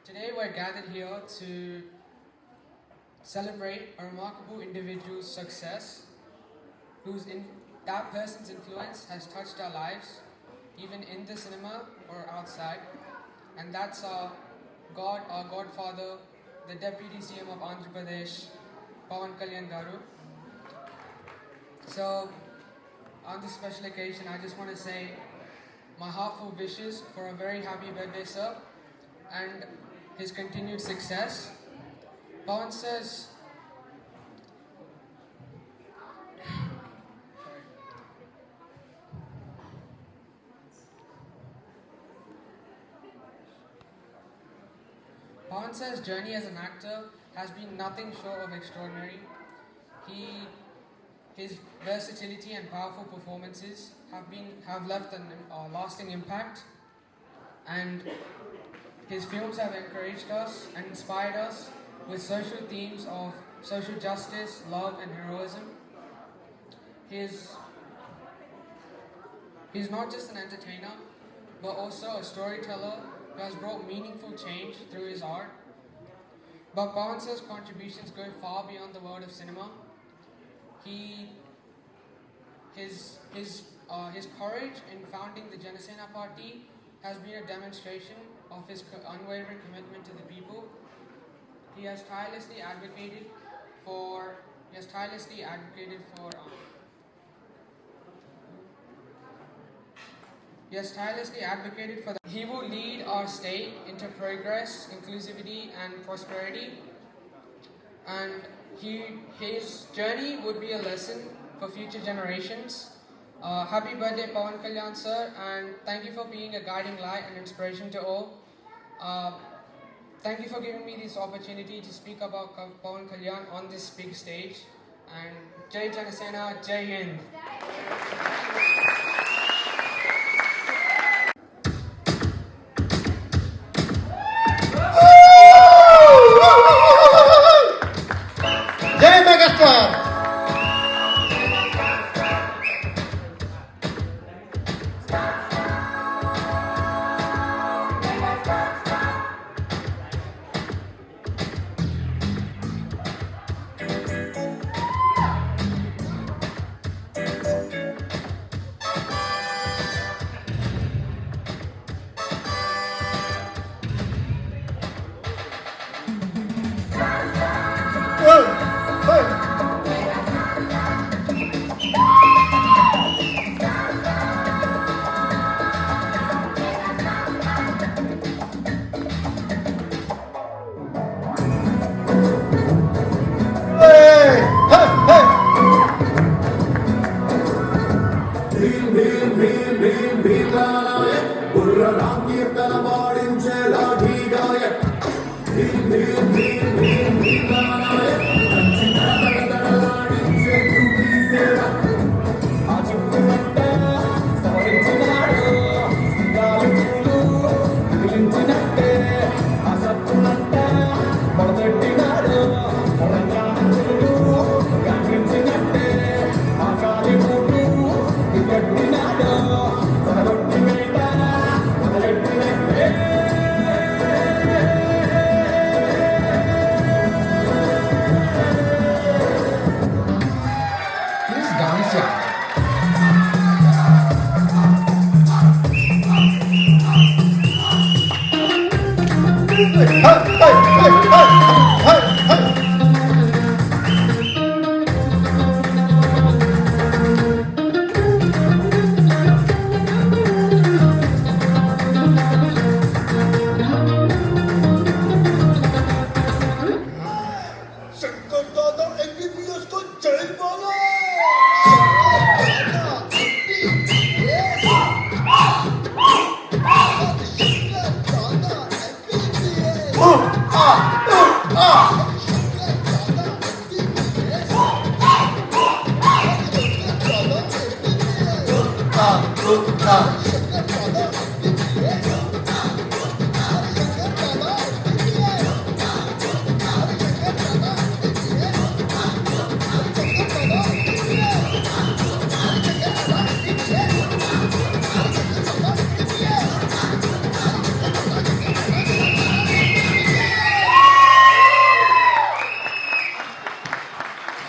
Today we're gathered here to celebrate a remarkable individual's success, that person's influence has touched our lives, even in the cinema or outside, and that's our Godfather, the Deputy CM of Andhra Pradesh, Pawan Kalyan Garu. So, on this special occasion, I just want to say my heartfelt wishes for a very happy birthday, sir, and his continued success. Pawan says, Pawan's journey as an actor has been nothing short of extraordinary. His versatility and powerful performances have left a lasting impact, and his films have encouraged us and inspired us with social themes of social justice, love, and heroism. He's not just an entertainer, but also a storyteller who has brought meaningful change through his art. But Pawan's contributions go far beyond the world of cinema. His courage in founding the Janasena Party has been a demonstration of his unwavering commitment to the people. He has tirelessly advocated for He will lead our state into progress, inclusivity, and prosperity. And his journey would be a lesson for future generations. Happy birthday, Pawan Kalyan, sir, and thank you for being a guiding light and inspiration to all. Thank you for giving me this opportunity to speak about Pawan Kalyan on this big stage. And Jai Janasena, Jai Hind. Jai Megastar!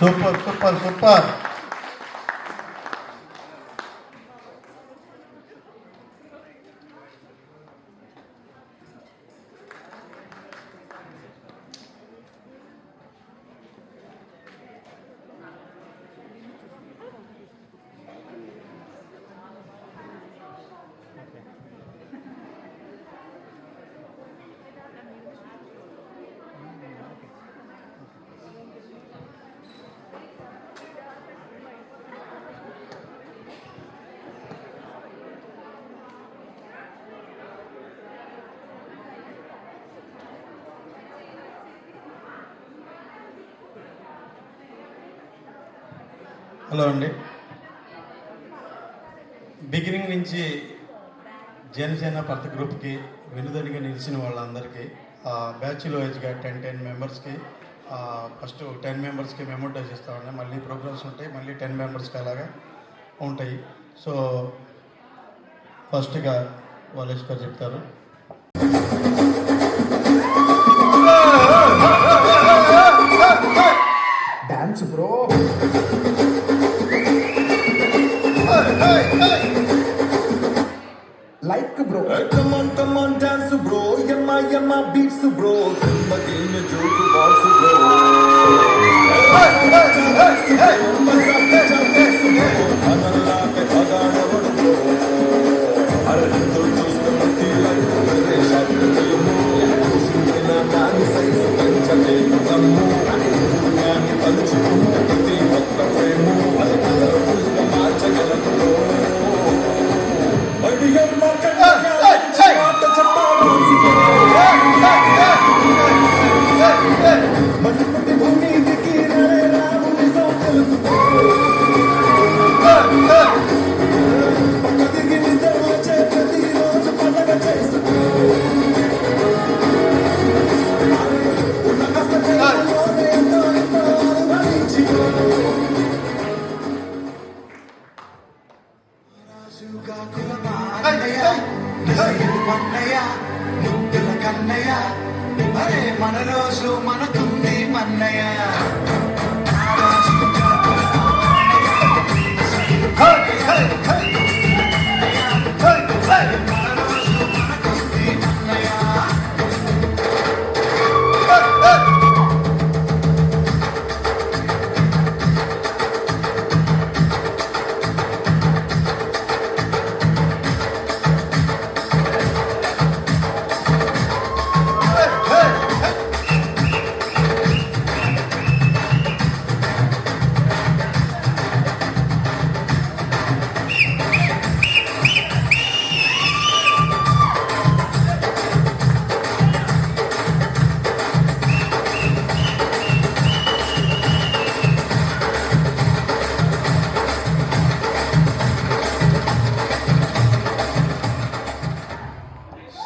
Super super super. Hello అండి. Beginning నుంచి జనసేన పర్త గ్రూప్కి వెనుదడిగా నిలిచిన వాళ్ళందరికీ బ్యాచ్లో వైజ్గా 10 మెంబర్స్కి first 10 మెంబర్స్కి memo days ఇస్తామండి. మళ్ళీ ప్రోగ్రామ్స్ ఉంటాయి, మళ్ళీ 10 మెంబర్స్కి అలాగా ఉంటాయి. సో ఫస్ట్గా వాలేష్ గారు చెప్తారు. Dance bro. Like bro, come on, dance bro. Yamma beats bro. Simba game joke balls bro. Maza dance bro. Agala pe agana bro. Are hindu chusta mati life mere shot filmu. Singina nani size panchale nammu. Dunya ni panchukunta prati bhakta premu. Al colorful ga marchagala bro. Ideal market. మట్టి భూమి దిగి రాము నిజం తెలుసుకో. పక్కదిగి నిద్ర వచ్చే ప్రతిరోజు పండగ చేసుకో. ఉన్న కష్టంలోనే ఎంతో అనుభవించుకో. రాజుగా కులమా అన్నయ్య, నిజయన్నయ్య, ముద్దుల కన్నయ్య, అరే మన రోజు మనకుంది మన్నయ్య.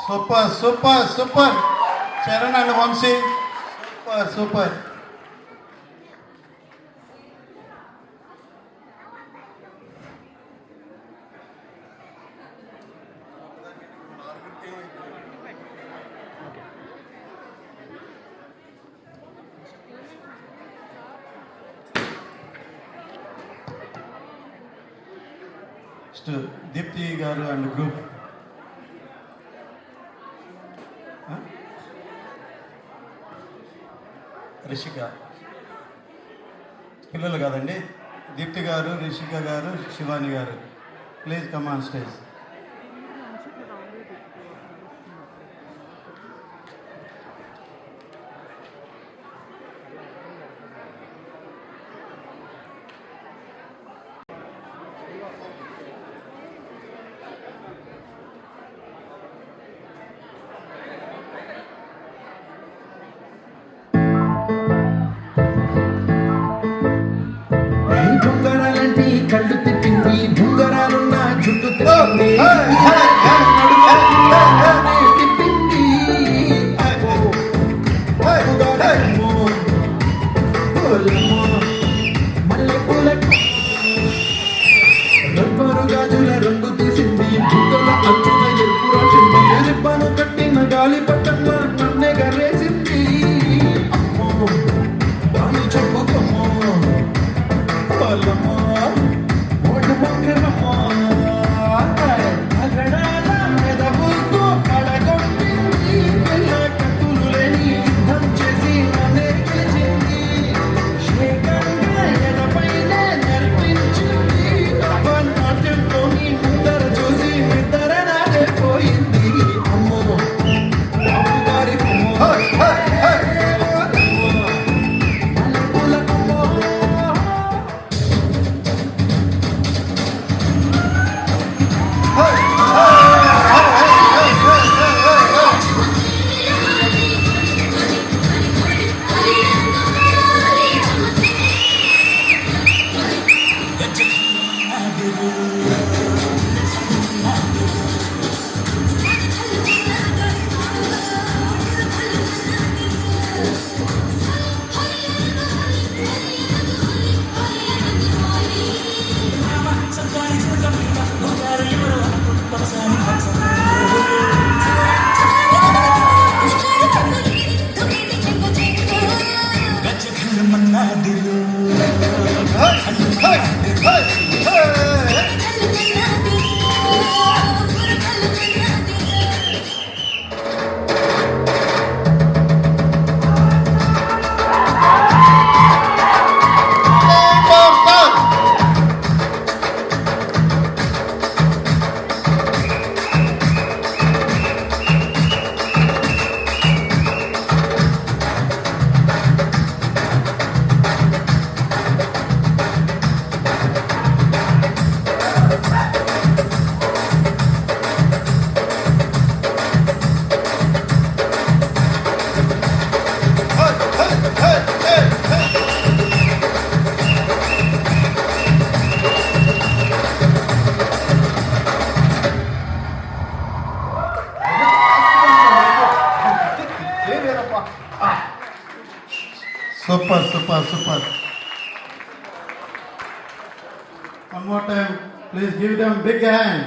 Super super super. Charan and Vamsi super super. Deepti గారు అండ్ గ్రూప్. రిషిక పిల్లలు కాదండి, దీప్తి గారు, రిషిక గారు, శివాని గారు, ప్లీజ్ కమ్ ఆన్ స్టేజ్. కళ్ళు తిప్పింది, బుంగరాలున్న జుట్టు తిప్పింది. Super super super. One more time, please give them big hand.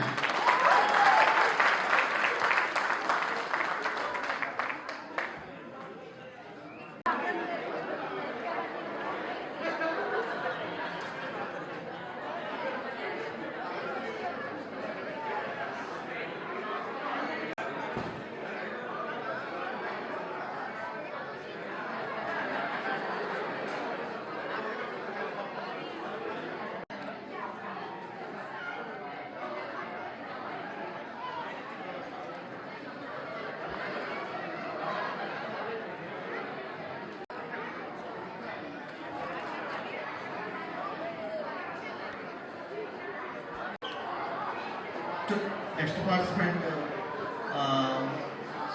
Next participant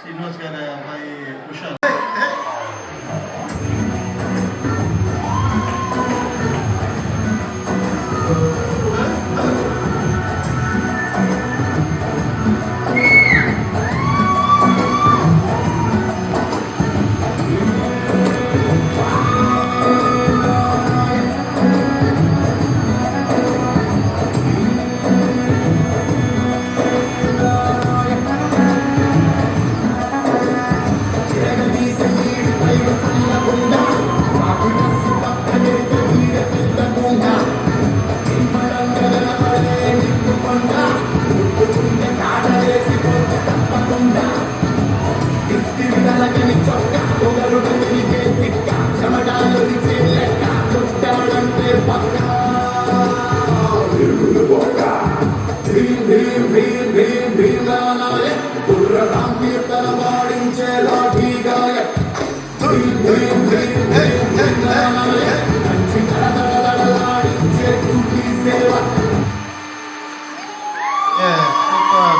Srinivas గారి అబ్బాయి Kushal.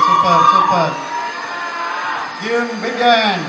Super, super. Give him big hand.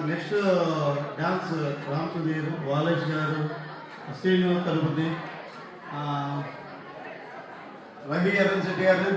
Next dance Ram Sudheer, Valesh garu, Srinu తలుపతి, Ravi Arun Shetty గారు,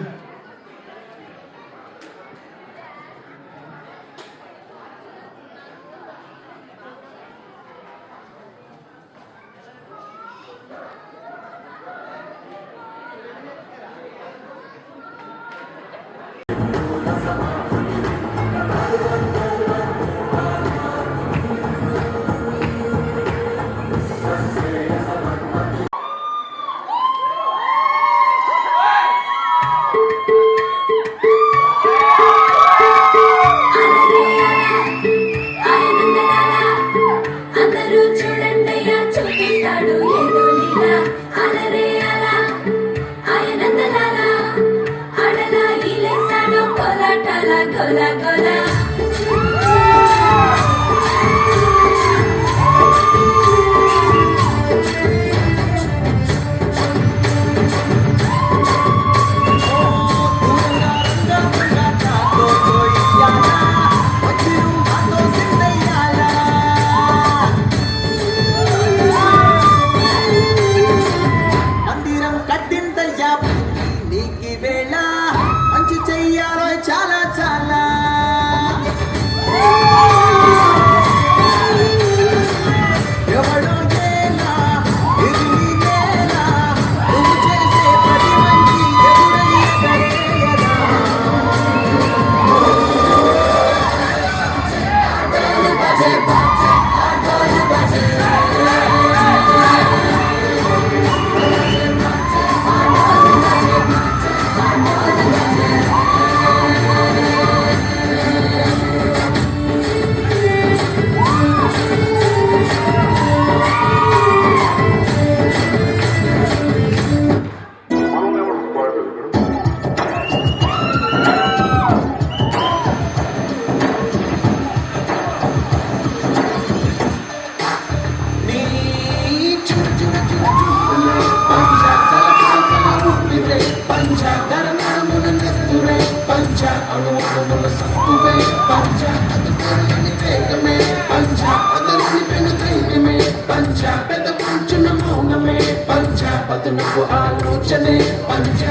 అనుభవముల సంపువే పంచ అది పెరగని వేగమే పంచ అదరిని పెనుధైర్యమే పంచ పెద్ద కూర్చున్న మౌనమే పంచ పదునకు ఆలోచనే పంచ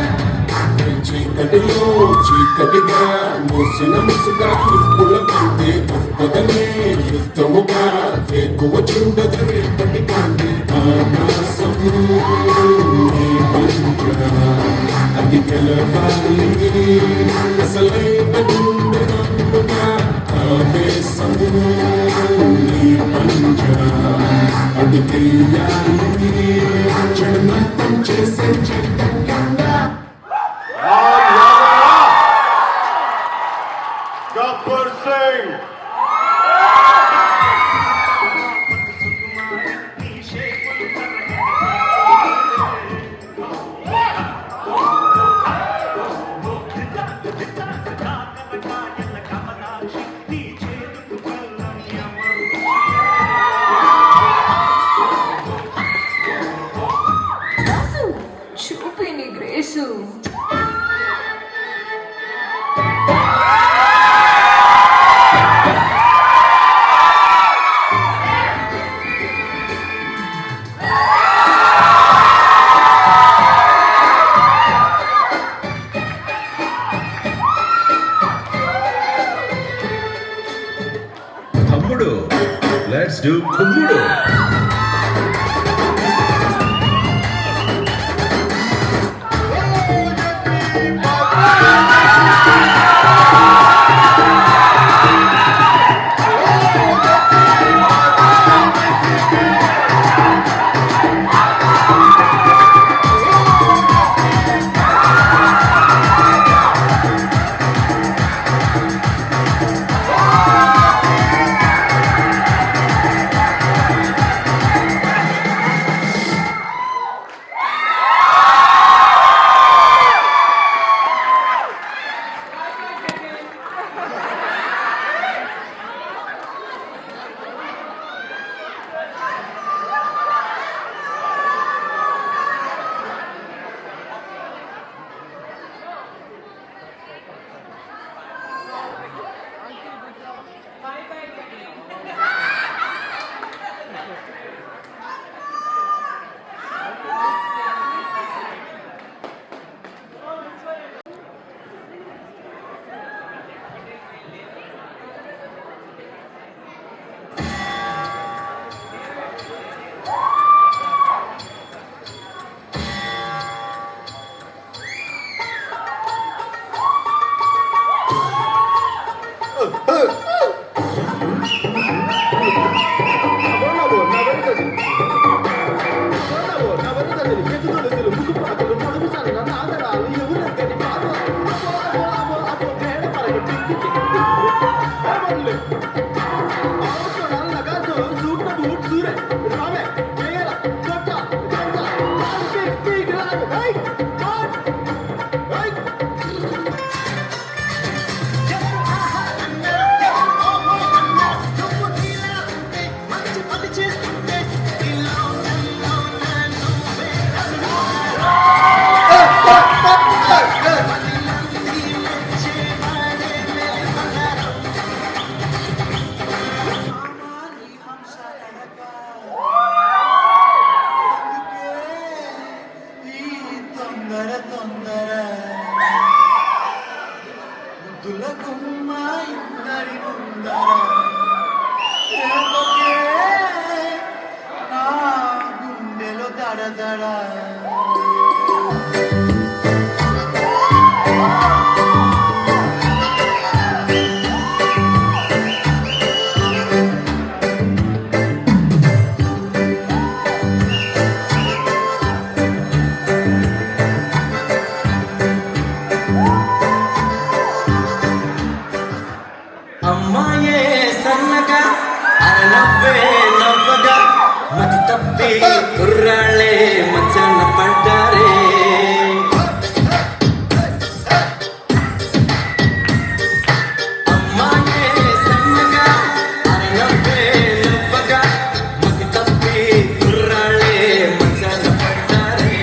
చీకటిలో చీకటిగా మూసిన ముసుగా నిప్పుల కంటే గొప్పదనే యుద్ధముగా ఎక్కువ చూడదు రేపటి కంటే ఆకాశం అది తెలవాలి అసలైన గుండె నమ్ముగా ఆవేశం పంచ అది తెలియాలి చెడుమంతం చేసే చట్టంగా Gabbar Singh. చూపి నీ గ్రేసు తమ్ముడు లెట్స్ డూ కుమ్ముడు అమ్మాయే సన్నగా అరనవ్వే నవ్వగా మతి తప్పి కుర్రాళ్ళే మంచాన పడ్డారే అమ్మాయే సన్నగా అరనవ్వే నవ్వగా మతి తప్పి కుర్రాళ్ళే మంచాన పడ్డారే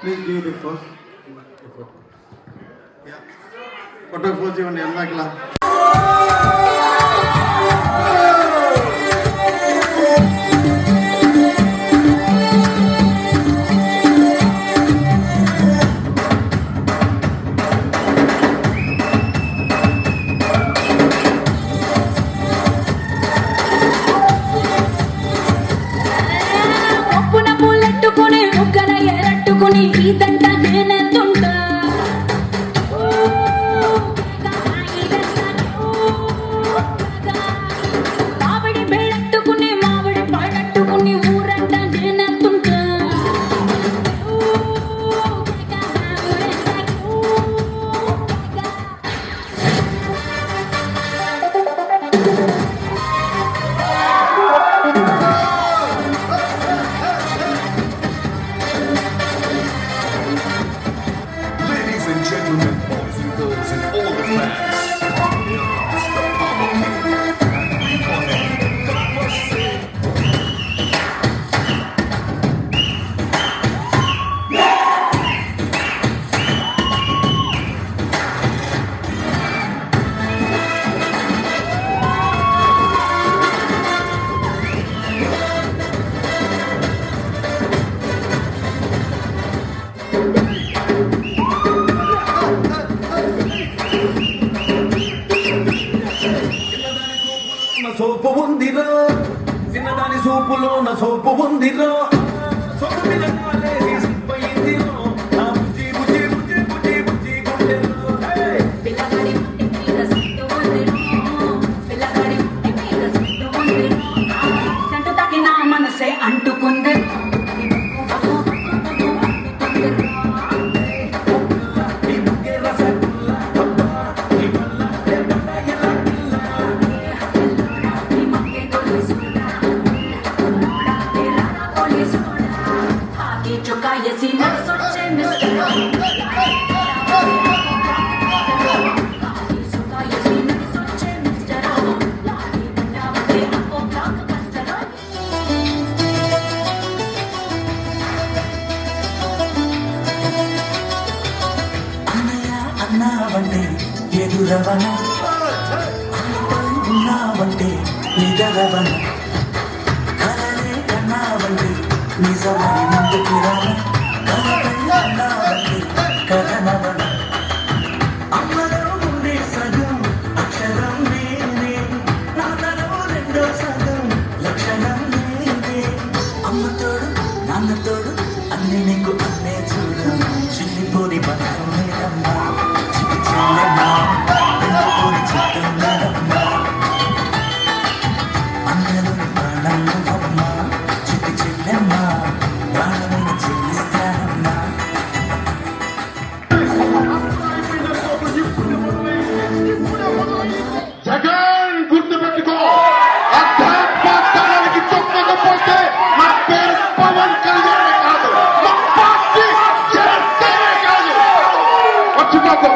please give the first photo pose ఇవ్వండి ఎందాకలా. పప్పున పూలెట్టుకుని ముగ్గన ఎరట్టుకుని ఇదంట నేనెత్తుంటా మామిడి బెళ్ళట్టుకుని మామిడి పళ్ళట్టుకుని ఊరంట నేనెత్తుంటా Ladies and gentlemen, boys and girls, and all the fans. It's the Power King. We call him the Pussy. సోపు ఉందిరో చిన్నదాని సోపులోన సోపు ఉందిరో సోపు మీద కాలేసి సిప్పయిందిరో నా బుజ్జి బుజ్జి బుజ్జి బుజ్జి బుజ్జి గుండెలో పిల్లగాడి ముట్టి మీద సిట్టు ఉందిరో పిల్లగాడి ముట్టి మీద సిట్టు ఉందిరో సెంటు తాకి నా మనసే అంటుకుంది ఈ బుగ్గే రసగుల్ల అబ్బా ఈ వల్ల ఎల్ల ఎల్ల పిల్ల చుక్కాయేసి నడిసొచ్చే మిస్టర్ చుక్కాయేసి నడిసొచ్చే మిస్టర్ లాగి బండావతే ఓ బ్లాక్ బస్టర్ అన్నయ్య అన్నావంటే ఎదురవన ఉన్నావంటే నిదరవన కలలే కన్నావంటే నిజమని ముందుకు రావ కలపై అన్నావంటే కథనవన అమ్మలో ఉండే సగం అక్షరం నేనే నాన్నలో రెండో సగం లక్షణం నేనే అమ్మతోడు నాన్నతోడు అన్ని నీకు అన్నే చూడు చిల్లిపోని బంధం లేదమ్మా చిట్టి చెల్లెమ్మా పెళ్ళిపోని చిత్తం లేదమ్మా అందరూ ప్రాణం నువ్వమ్మా చిట్టి చెల్లెమ్మా ప్రాణమైన చెల్లిస్తానమ్మా జగన్ గుర్తుపెట్టుకో అధ్యాత్మానికి చొప్పకపోతే నా పేరు పవన్ కళ్యాణ్ కాదు మా పార్టీ జనసేన కాదు మర్చిపోకు.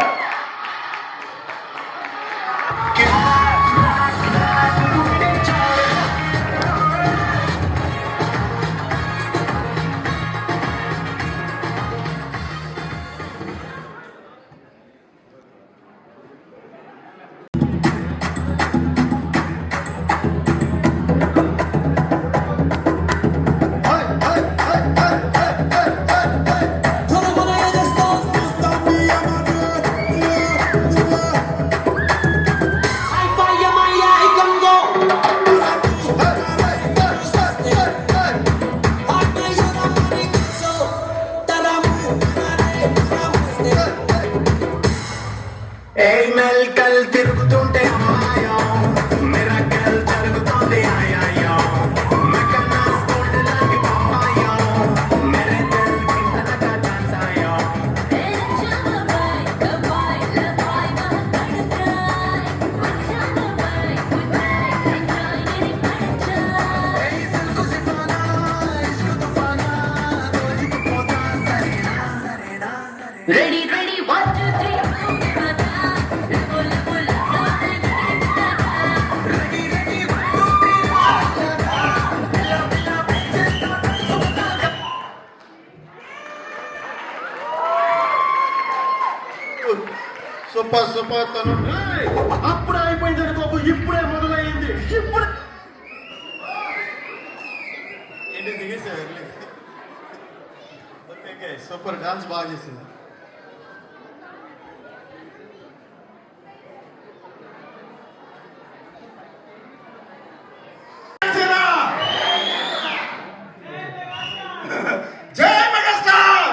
మెల్కల్ తిరుగుతుంటే అమ్మాయో మిరకల్ జరుగుతోంది ఆయాయో మెకన్నా స్కూల్ లాంటి పాపాయో మెరకల్ కిందనగా డాన్స్ ఆయో రెడీ రెడీ 1 2 3 సూపర్ తను అప్పుడే అయిపోయింది అనుకోకు, ఇప్పుడే మొదలైంది. ఇప్పుడు ఏంటి దిగేసారు ఓకే సూపర్ డాన్స్ బాగా చేసింది. జై మెగాస్టార్!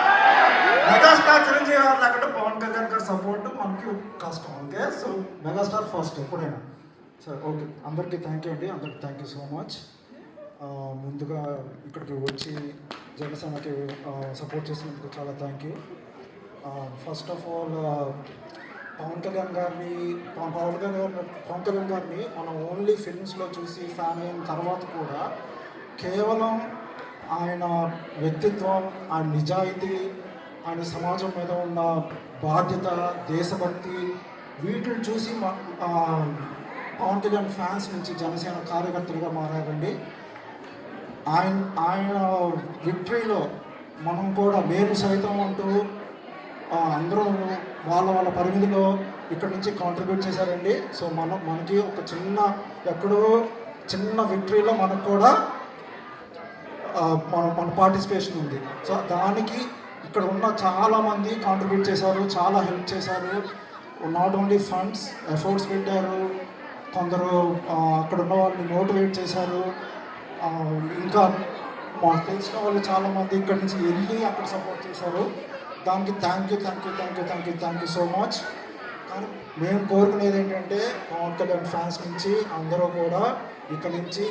మెగాస్టార్ చిరంజీవి గారు లేకుంటే పవన్ కళ్యాణ్ గారి సపోర్ట్ మనకి కష్టం. ఓకే, సో మెగాస్టార్ ఫస్ట్ ఎప్పుడైనా. సరే, ఓకే, అందరికీ థ్యాంక్ యూ అండి, అందరికీ థ్యాంక్ యూ సో మచ్. ముందుగా ఇక్కడికి వచ్చి జనసేనకి సపోర్ట్ చేసినందుకు చాలా thank you. First of all Pawan Kalyan గారిని మనం ఓన్లీ ఫిల్మ్స్లో చూసి ఫ్యాన్ అయిన తర్వాత కూడా కేవలం ఆయన వ్యక్తిత్వం, ఆయన నిజాయితీ, ఆయన సమాజం మీద ఉన్న బాధ్యత, దేశభక్తి, వీటిని చూసి పవన్ కళ్యాణ్ ఫ్యాన్స్ నుంచి జనసేన కార్యకర్తలుగా మారారండి. ఆయన విక్టరీలో మనం కూడా మేము సైతం అంటూ అందరూ వాళ్ళ పరిమితిలో ఇక్కడ నుంచి కాంట్రిబ్యూట్ చేశారండి. సో మనకి ఒక చిన్న విక్టరీలో మనకు కూడా మన పార్టిసిపేషన్ ఉంది. సో దానికి ఇక్కడ ఉన్న చాలామంది కాంట్రిబ్యూట్ చేశారు, చాలా హెల్ప్ చేశారు. నాట్ ఓన్లీ ఫండ్స్, ఎఫర్ట్స్ పెట్టారు, కొందరు అక్కడ ఉన్న వాళ్ళని మోటివేట్ చేశారు. ఇంకా మాకు తెలిసిన వాళ్ళు చాలామంది ఇక్కడి నుంచి వెళ్ళి అక్కడ సపోర్ట్ చేశారు. దానికి థ్యాంక్ యూ సో మచ్. కానీ మేము కోరుకునేది ఏంటంటే పవన్ కళ్యాణ్ ఫ్యాన్స్ నుంచి అందరూ కూడా ఇక్కడ నుంచి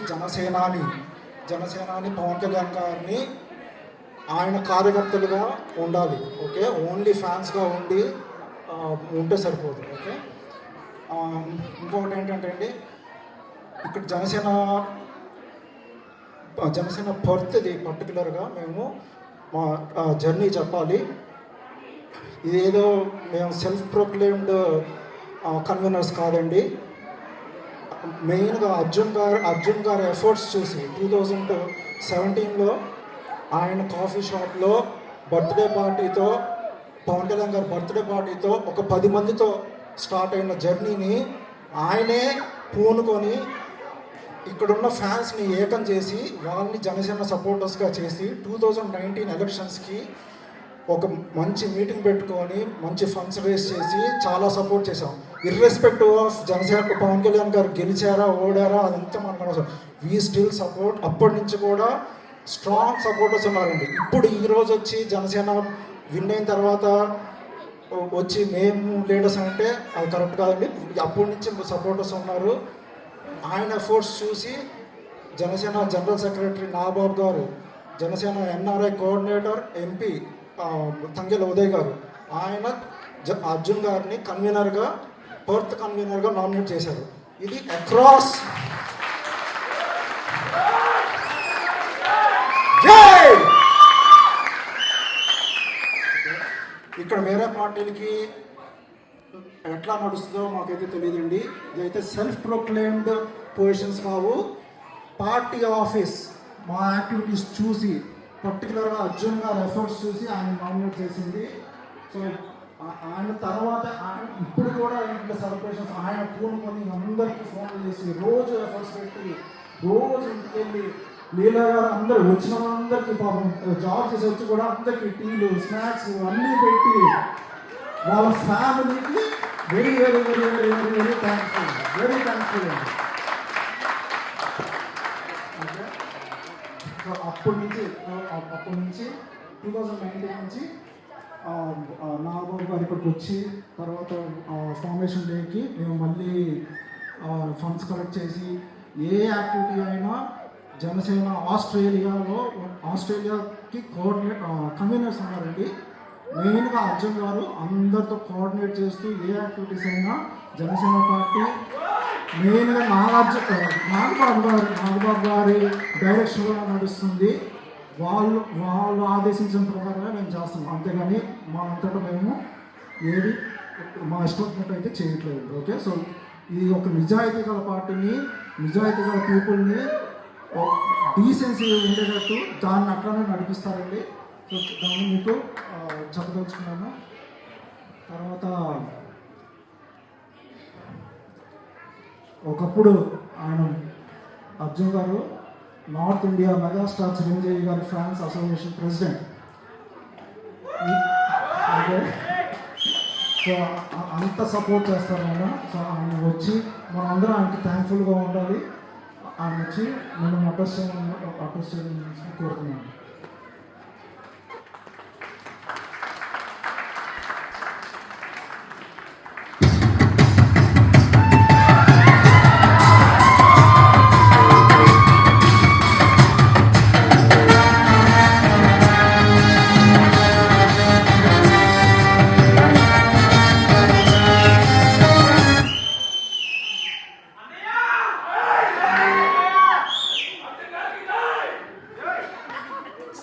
జనసేనాని పవన్ కళ్యాణ్ గారిని ఆయన కార్యకర్తలుగా ఉండాలి. ఓకే, ఓన్లీ ఫ్యాన్స్గా ఉంటే సరిపోదు. ఓకే, ఇంకొకటి ఏంటంటే అండి, ఇక్కడ జనసేన బర్త్ది పర్టికులర్గా మేము మా జర్నీ చెప్పాలి. ఇదేదో మేము సెల్ఫ్ ప్రొక్లెయిమ్డ్ కన్వీనర్స్ కాదండి. మెయిన్గా అర్జున్ గారి ఎఫర్ట్స్ చూసి 2017లో ఆయన కాఫీ షాప్లో బర్త్డే పార్టీతో, పవన్ కళ్యాణ్ గారి బర్త్డే పార్టీతో ఒక 10 మందితో స్టార్ట్ అయిన జర్నీని ఆయనే పూనుకొని ఇక్కడున్న ఫ్యాన్స్ని ఏకం చేసి వాళ్ళని జనసేన సపోర్టర్స్గా చేసి 2019 ఎలక్షన్స్కి ఒక మంచి మీటింగ్ పెట్టుకొని మంచి ఫండ్స్ రేస్ చేసి చాలా సపోర్ట్ చేసాం. ఇర్రెస్పెక్టివ్ ఆఫ్ జనసేన పవన్ కళ్యాణ్ గారు గెలిచారా ఓడారా అదంతా మనకు అనవసరం. We still support. అప్పటి నుంచి కూడా స్ట్రాంగ్ సపోర్టర్స్ ఉన్నారండి. ఇప్పుడు ఈరోజు వచ్చి జనసేన విన్ అయిన తర్వాత వచ్చి మేము లీడర్స్ అంటే అది కరెక్ట్ కాదండి. అప్పటి నుంచి సపోర్టర్స్ ఉన్నారు. ఆయన ఎఫర్ట్స్ చూసి జనసేన జనరల్ సెక్రటరీ నాగబాబు గారు, Janasena NRI coordinator MP Tangella Uday గారు ఆయన అర్జున్ గారిని పర్త్ కన్వీనర్గా నామినేట్ చేశారు. ఇది అక్రాస్ ఇక్కడ వేరే పార్టీలకి ఎట్లా నడుస్తుందో మాకైతే తెలియదండి. ఇదైతే సెల్ఫ్ ప్రొక్లెయిమ్డ్ పొజిషన్స్ కావు. పార్టీ ఆఫీస్ మా యాక్టివిటీస్ చూసి పర్టికులర్గా అర్జున్ గారి ఎఫర్ట్స్ చూసి ఆయన నామినేట్ చేసింది. సో ఆయన తర్వాత ఇప్పుడు కూడా ఇంట్లో సెలబ్రేషన్స్ ఆయన పూనుకొని అందరికీ ఫోన్లు చేసి రోజు ఎఫర్ట్స్ పెట్టి రోజు ఇంటికి వెళ్ళి లీలా గారు అందరూ వచ్చిన వాళ్ళందరికీ పాపం జాబ్ చేసి వచ్చి కూడా అందరికీ టీలు స్నాక్స్ అన్నీ పెట్టి వాళ్ళ ఫ్యామిలీకి వెరీ థ్యాంక్ఫుల్ అండి. ఓకే, సో అప్పటి నుంచి 2019 నుంచి నాగబాబు గారు ఇక్కడికి వచ్చి తర్వాత ఫార్మేషన్ డేకి మేము మళ్ళీ ఫండ్స్ కలెక్ట్ చేసి ఏ యాక్టివిటీ అయినా జనసేన ఆస్ట్రేలియాకి కన్వీనర్స్ ఉన్నారండి. మెయిన్గా అర్జున్ గారు అందరితో కోఆర్డినేట్ చేస్తూ ఏ యాక్టివిటీస్ అయినా జనసేన పార్టీ మెయిన్గా నాగబాబు గారి డైరెక్షన్లో నడుస్తుంది. వాళ్ళు ఆదేశించిన ప్రకారమే మేము చేస్తున్నాం. అంతేగాని మా అంతటా మేము ఏది మా ఇష్టం అయితే చేయట్లేదు. ఓకే, సో ఇది ఒక నిజాయితీ గల పార్టీని, నిజాయితీ గల పీపుల్ని డీసెన్సీ ఉండేటట్టు దాన్ని అట్లానే నడిపిస్తారండి. సో దాన్ని మీకు చెప్పదలుచుకున్నాను. తర్వాత ఒకప్పుడు ఆయన అర్జున్ గారు నార్త్ ఇండియా మెగాస్టార్ చిరంజీవి గారి fans association president. Okay, so అంత సపోర్ట్ చేస్తారు ఆయన. సో ఆయన వచ్చి మనందరం ఆయనకి థ్యాంక్ఫుల్గా ఉండాలి. ఆయన వచ్చి నేను అటెస్ట్ కోరుతున్నాను.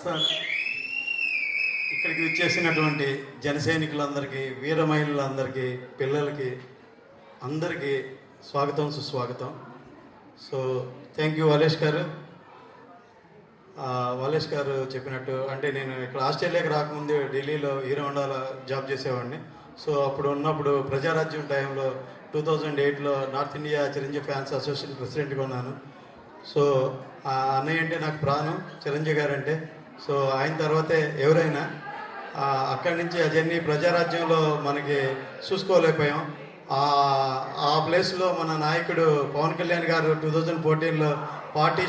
సార్, ఇక్కడికి విచ్చేసినటువంటి జన సైనికులందరికీ, వీర మహిళలందరికీ, పిల్లలకి అందరికీ స్వాగతం, సుస్వాగతం. సో థ్యాంక్ యూ వలేష్ గారు. వలేష్ గారు చెప్పినట్టు, అంటే నేను ఇక్కడ ఆస్ట్రేలియాకి రాకముందు ఢిల్లీలో హీరో హోండాలో జాబ్ చేసేవాడిని. సో అప్పుడు ఉన్నప్పుడు ప్రజారాజ్యం టైంలో 2008లో north India Chiranjeevi fans association ప్రెసిడెంట్గా ఉన్నాను. సో ఆ అన్నయ్య అంటే నాకు ప్రాణం, చిరంజీవి గారు అంటే. సో ఆయన తర్వాతే ఎవరైనా. అక్కడి నుంచి అజన్ని ప్రజారాజ్యంలో మనకి చూసుకోలేకపోయాం. ఆ ప్లేస్లో మన నాయకుడు పవన్ కళ్యాణ్ గారు 2014లో పార్టీ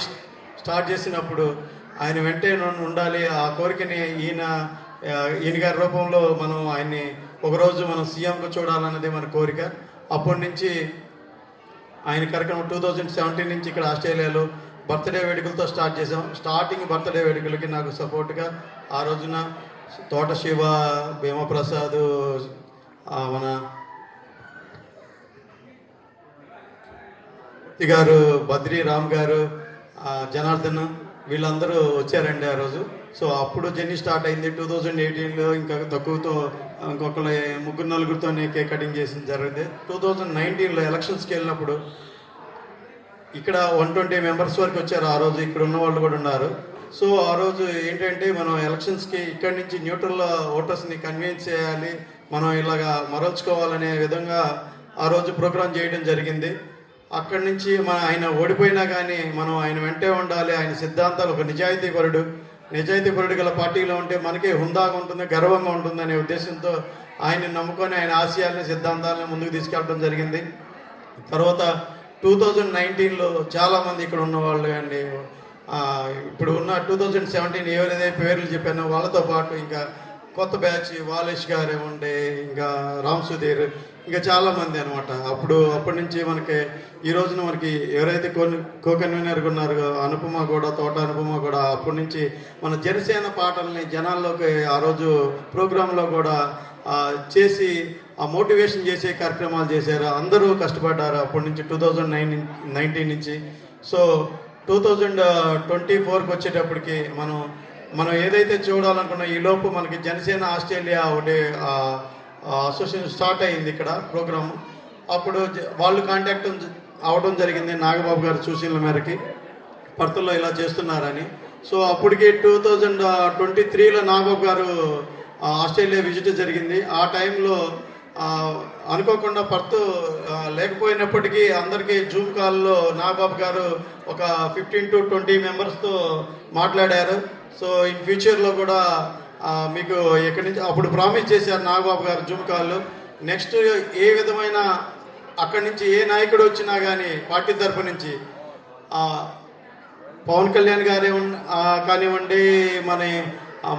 స్టార్ట్ చేసినప్పుడు ఆయన వెంటనే ఉండాలి. ఆ కోరికని ఈయన గారి రూపంలో మనం ఆయన్ని ఒకరోజు మనం సీఎంగా చూడాలన్నది మన కోరిక. అప్పటి నుంచి ఆయన కార్యక్రమం 2017 నుంచి ఇక్కడ ఆస్ట్రేలియాలో బర్త్డే వేడుకలతో స్టార్ట్ చేసాం. స్టార్టింగ్ బర్త్డే వేడుకలకి నాకు సపోర్ట్గా ఆ రోజున తోట శివ, భీమప్రసాద్, మన గారు, బద్రీ రామ్ గారు, జనార్దన్, వీళ్ళందరూ వచ్చారండి ఆ రోజు. సో అప్పుడు జర్నీ స్టార్ట్ అయింది. 2018లో ఇంకా తక్కువతో ఇంకొకరు 3-4తోనే కేక్ కటింగ్ చేసి జరిగింది. 2019లో ఎలక్షన్స్కి వెళ్ళినప్పుడు ఇక్కడ 120 మెంబర్స్ వరకు వచ్చారు ఆ రోజు. ఇక్కడ ఉన్న వాళ్ళు కూడా ఉన్నారు. సో ఆ రోజు ఏంటంటే మనం ఎలక్షన్స్కి ఇక్కడి నుంచి న్యూట్రల్ ఓటర్స్ని కన్విన్స్ చేయాలి, మనం ఇలాగా మరల్చుకోవాలనే విధంగా ఆ రోజు ప్రోగ్రాం చేయడం జరిగింది. అక్కడి నుంచి ఆయన ఓడిపోయినా కానీ మనం ఆయన వెంటే ఉండాలి. ఆయన సిద్ధాంతాలు, ఒక నిజాయితీపరుడు గల పార్టీలో ఉంటే మనకే హుందాగా ఉంటుంది, గర్వంగా ఉంటుంది అనే ఉద్దేశంతో ఆయన్ని నమ్ముకొని ఆయన ఆశయాలని, సిద్ధాంతాలను ముందుకు తీసుకెళ్ళడం జరిగింది. తర్వాత 2019లో చాలామంది ఇక్కడ ఉన్న వాళ్ళు అండి, ఇప్పుడు ఉన్న 2017 ఎవరైతే పేర్లు చెప్పానో వాళ్ళతో పాటు ఇంకా కొత్త బ్యాచ్ వాలేష్ గారు ఉండే, ఇంకా రామ్ సుధీర్, ఇంకా చాలామంది అనమాట. అప్పటి నుంచి మనకి ఈ రోజున మనకి ఎవరైతే కో-కన్వీనర్గా ఉన్నారో తోట అనుపమ కూడా అప్పటి నుంచి మన జనసేన పాటల్ని జనాల్లోకి ఆ రోజు ప్రోగ్రాంలో కూడా చేసి ఆ మోటివేషన్ చేసే కార్యక్రమాలు చేశారు. అందరూ కష్టపడ్డారు అప్పటి నుంచి 2019 నుంచి. సో 2024కి వచ్చేటప్పటికి మనం ఏదైతే చూడాలనుకున్నా ఈ లోపు మనకి జనసేన ఆస్ట్రేలియా ఒకటి అసోసియేషన్ స్టార్ట్ అయింది ఇక్కడ ప్రోగ్రాము. అప్పుడు వాళ్ళు కాంటాక్ట్ అవడం జరిగింది నాగబాబు గారి సూచనల మేరకి, పర్తుల్లో ఇలా చేస్తున్నారని. సో అప్పటికి 2023లో నాగబాబు గారు ఆస్ట్రేలియా విజిట్ జరిగింది. ఆ టైంలో అనుకోకుండా పర్తు లేకపోయినప్పటికీ అందరికీ జూమ్ కాల్లో నాగబాబు గారు ఒక 15 to 20 మెంబర్స్తో మాట్లాడారు. సో ఇన్ ఫ్యూచర్లో కూడా మీకు ఎక్కడి నుంచి అప్పుడు ప్రామిస్ చేశారు నాగబాబు గారు జూమ్ కాల్లో, నెక్స్ట్ ఏ విధమైన అక్కడి నుంచి ఏ నాయకుడు వచ్చినా కానీ పార్టీ తరపు నుంచి పవన్ కళ్యాణ్ గారే కానివ్వండి,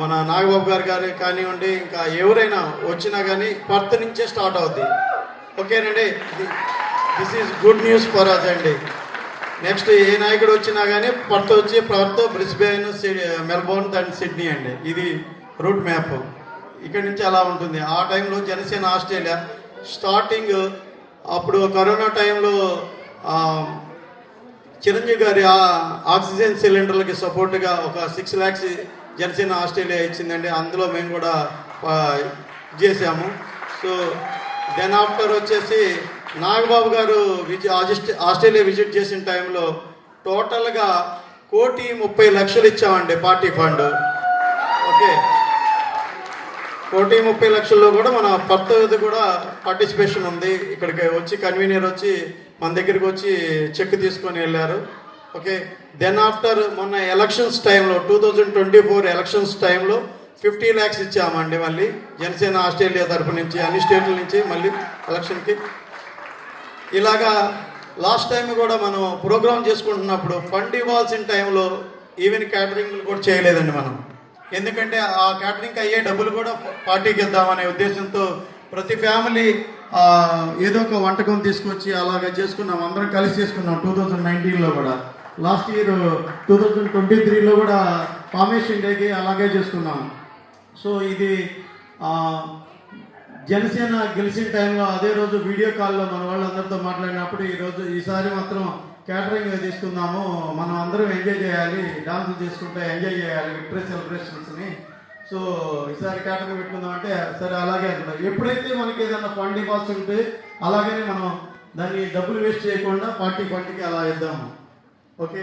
మన నాగబాబు గారు కానివ్వండి, ఇంకా ఎవరైనా వచ్చినా కానీ పర్త్ నుంచే స్టార్ట్ అవుద్ది. ఓకేనండి, this is good news for us అండి. నెక్స్ట్ ఏ నాయకుడు వచ్చినా కానీ Perth, Brisbane, Melbourne and Sydney అండి. ఇది రూట్ మ్యాప్. ఇక్కడి నుంచి అలా ఉంటుంది. ఆ టైంలో జనసేన ఆస్ట్రేలియా స్టార్టింగ్ అప్పుడు కరోనా టైంలో చిరంజీవి గారి ఆక్సిజన్ సిలిండర్లకి సపోర్ట్గా ఒక 6 lakhs జనసేన ఆస్ట్రేలియా ఇచ్చిందండి. అందులో మేము కూడా చేసాము. సో దెన్ ఆఫ్టర్ వచ్చేసి నాగబాబు గారు ఆస్ట్రేలియా విజిట్ చేసిన టైంలో టోటల్గా 1,30,00,000 ఇచ్చామండి పార్టీ ఫండ్. ఓకే, 1,30,00,000లో కూడా మన పర్త్ కూడా పార్టిసిపేషన్ ఉంది. ఇక్కడికి వచ్చి కన్వీనర్ వచ్చి మన దగ్గరికి వచ్చి చెక్ తీసుకొని వెళ్ళారు. ఓకే, దెన్ ఆఫ్టర్ మొన్న ఎలక్షన్స్ టైంలో 2024 ఎలక్షన్స్ టైంలో 50 lakhs ఇచ్చామండి. మళ్ళీ జనసేన ఆస్ట్రేలియా తరపు నుంచి అన్ని స్టేట్ల నుంచి మళ్ళీ ఎలక్షన్కి. ఇలాగా లాస్ట్ టైం కూడా మనం ప్రోగ్రామ్ చేసుకుంటున్నప్పుడు ఫండ్ ఇవ్వాల్సిన టైంలో ఈవెన్ క్యాటరింగ్లు కూడా చేయలేదండి మనం. ఎందుకంటే ఆ క్యాటరింగ్కి అయ్యే డబ్బులు కూడా పార్టీకి ఇద్దామనే ఉద్దేశంతో ప్రతి ఫ్యామిలీ ఏదో ఒక వంటకం తీసుకొచ్చి అలాగే చేసుకున్నాం. అందరం కలిసి చేసుకున్నాం 2019లో కూడా. లాస్ట్ ఇయర్ 2023లో కూడా ఫార్మేషన్ డేకి అలాగే చేసుకున్నాం. సో ఇది జనసేన గెలిచిన టైంలో అదే రోజు వీడియో కాల్లో మన వాళ్ళందరితో మాట్లాడినప్పుడు ఈసారి మాత్రం క్యాటరింగ్ తీసుకుందాము, మనం అందరం ఎంజాయ్ చేయాలి, డాన్సులు చేసుకుంటే ఎంజాయ్ చేయాలి విక్టరీ సెలబ్రేషన్స్ని, సో ఈసారి క్యాటరింగ్ పెట్టుకుందాం అంటే సరే అలాగే అనుకుంటాం. ఎప్పుడైతే మనకి ఏదైనా ఫండ్ ఇవ్వాల్సి ఉంటే అలాగే మనం దాన్ని డబ్బులు వేస్ట్ చేయకుండా పార్టీ ఫండ్కి అలా ఇద్దాము. ఓకే,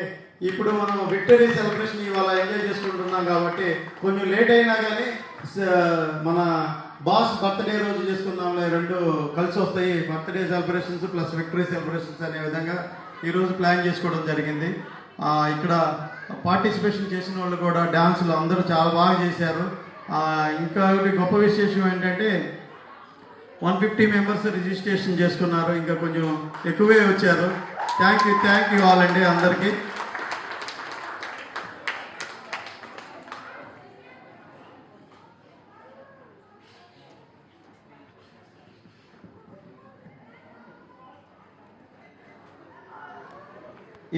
ఇప్పుడు మనం విక్టరీ సెలబ్రేషన్ ఇవాళ ఎంజాయ్ చేసుకుంటున్నాం కాబట్టి కొంచెం లేట్ అయినా కానీ మన బాస్ బర్త్డే రోజు చేసుకుందాంలే, రెండు కలిసి వస్తాయి, birthday celebrations plus victory celebrations అనే విధంగా ఈరోజు ప్లాన్ చేసుకోవడం జరిగింది. ఇక్కడ పార్టిసిపేషన్ చేసిన వాళ్ళు కూడా డ్యాన్సులు అందరూ చాలా బాగా చేశారు. ఇంకా గొప్ప విశేషం ఏంటంటే 150 మెంబర్స్ రిజిస్ట్రేషన్ చేసుకున్నారు, ఇంకా కొంచెం ఎక్కువే వచ్చారు. థ్యాంక్ యూ ఆల్ అండి అందరికీ.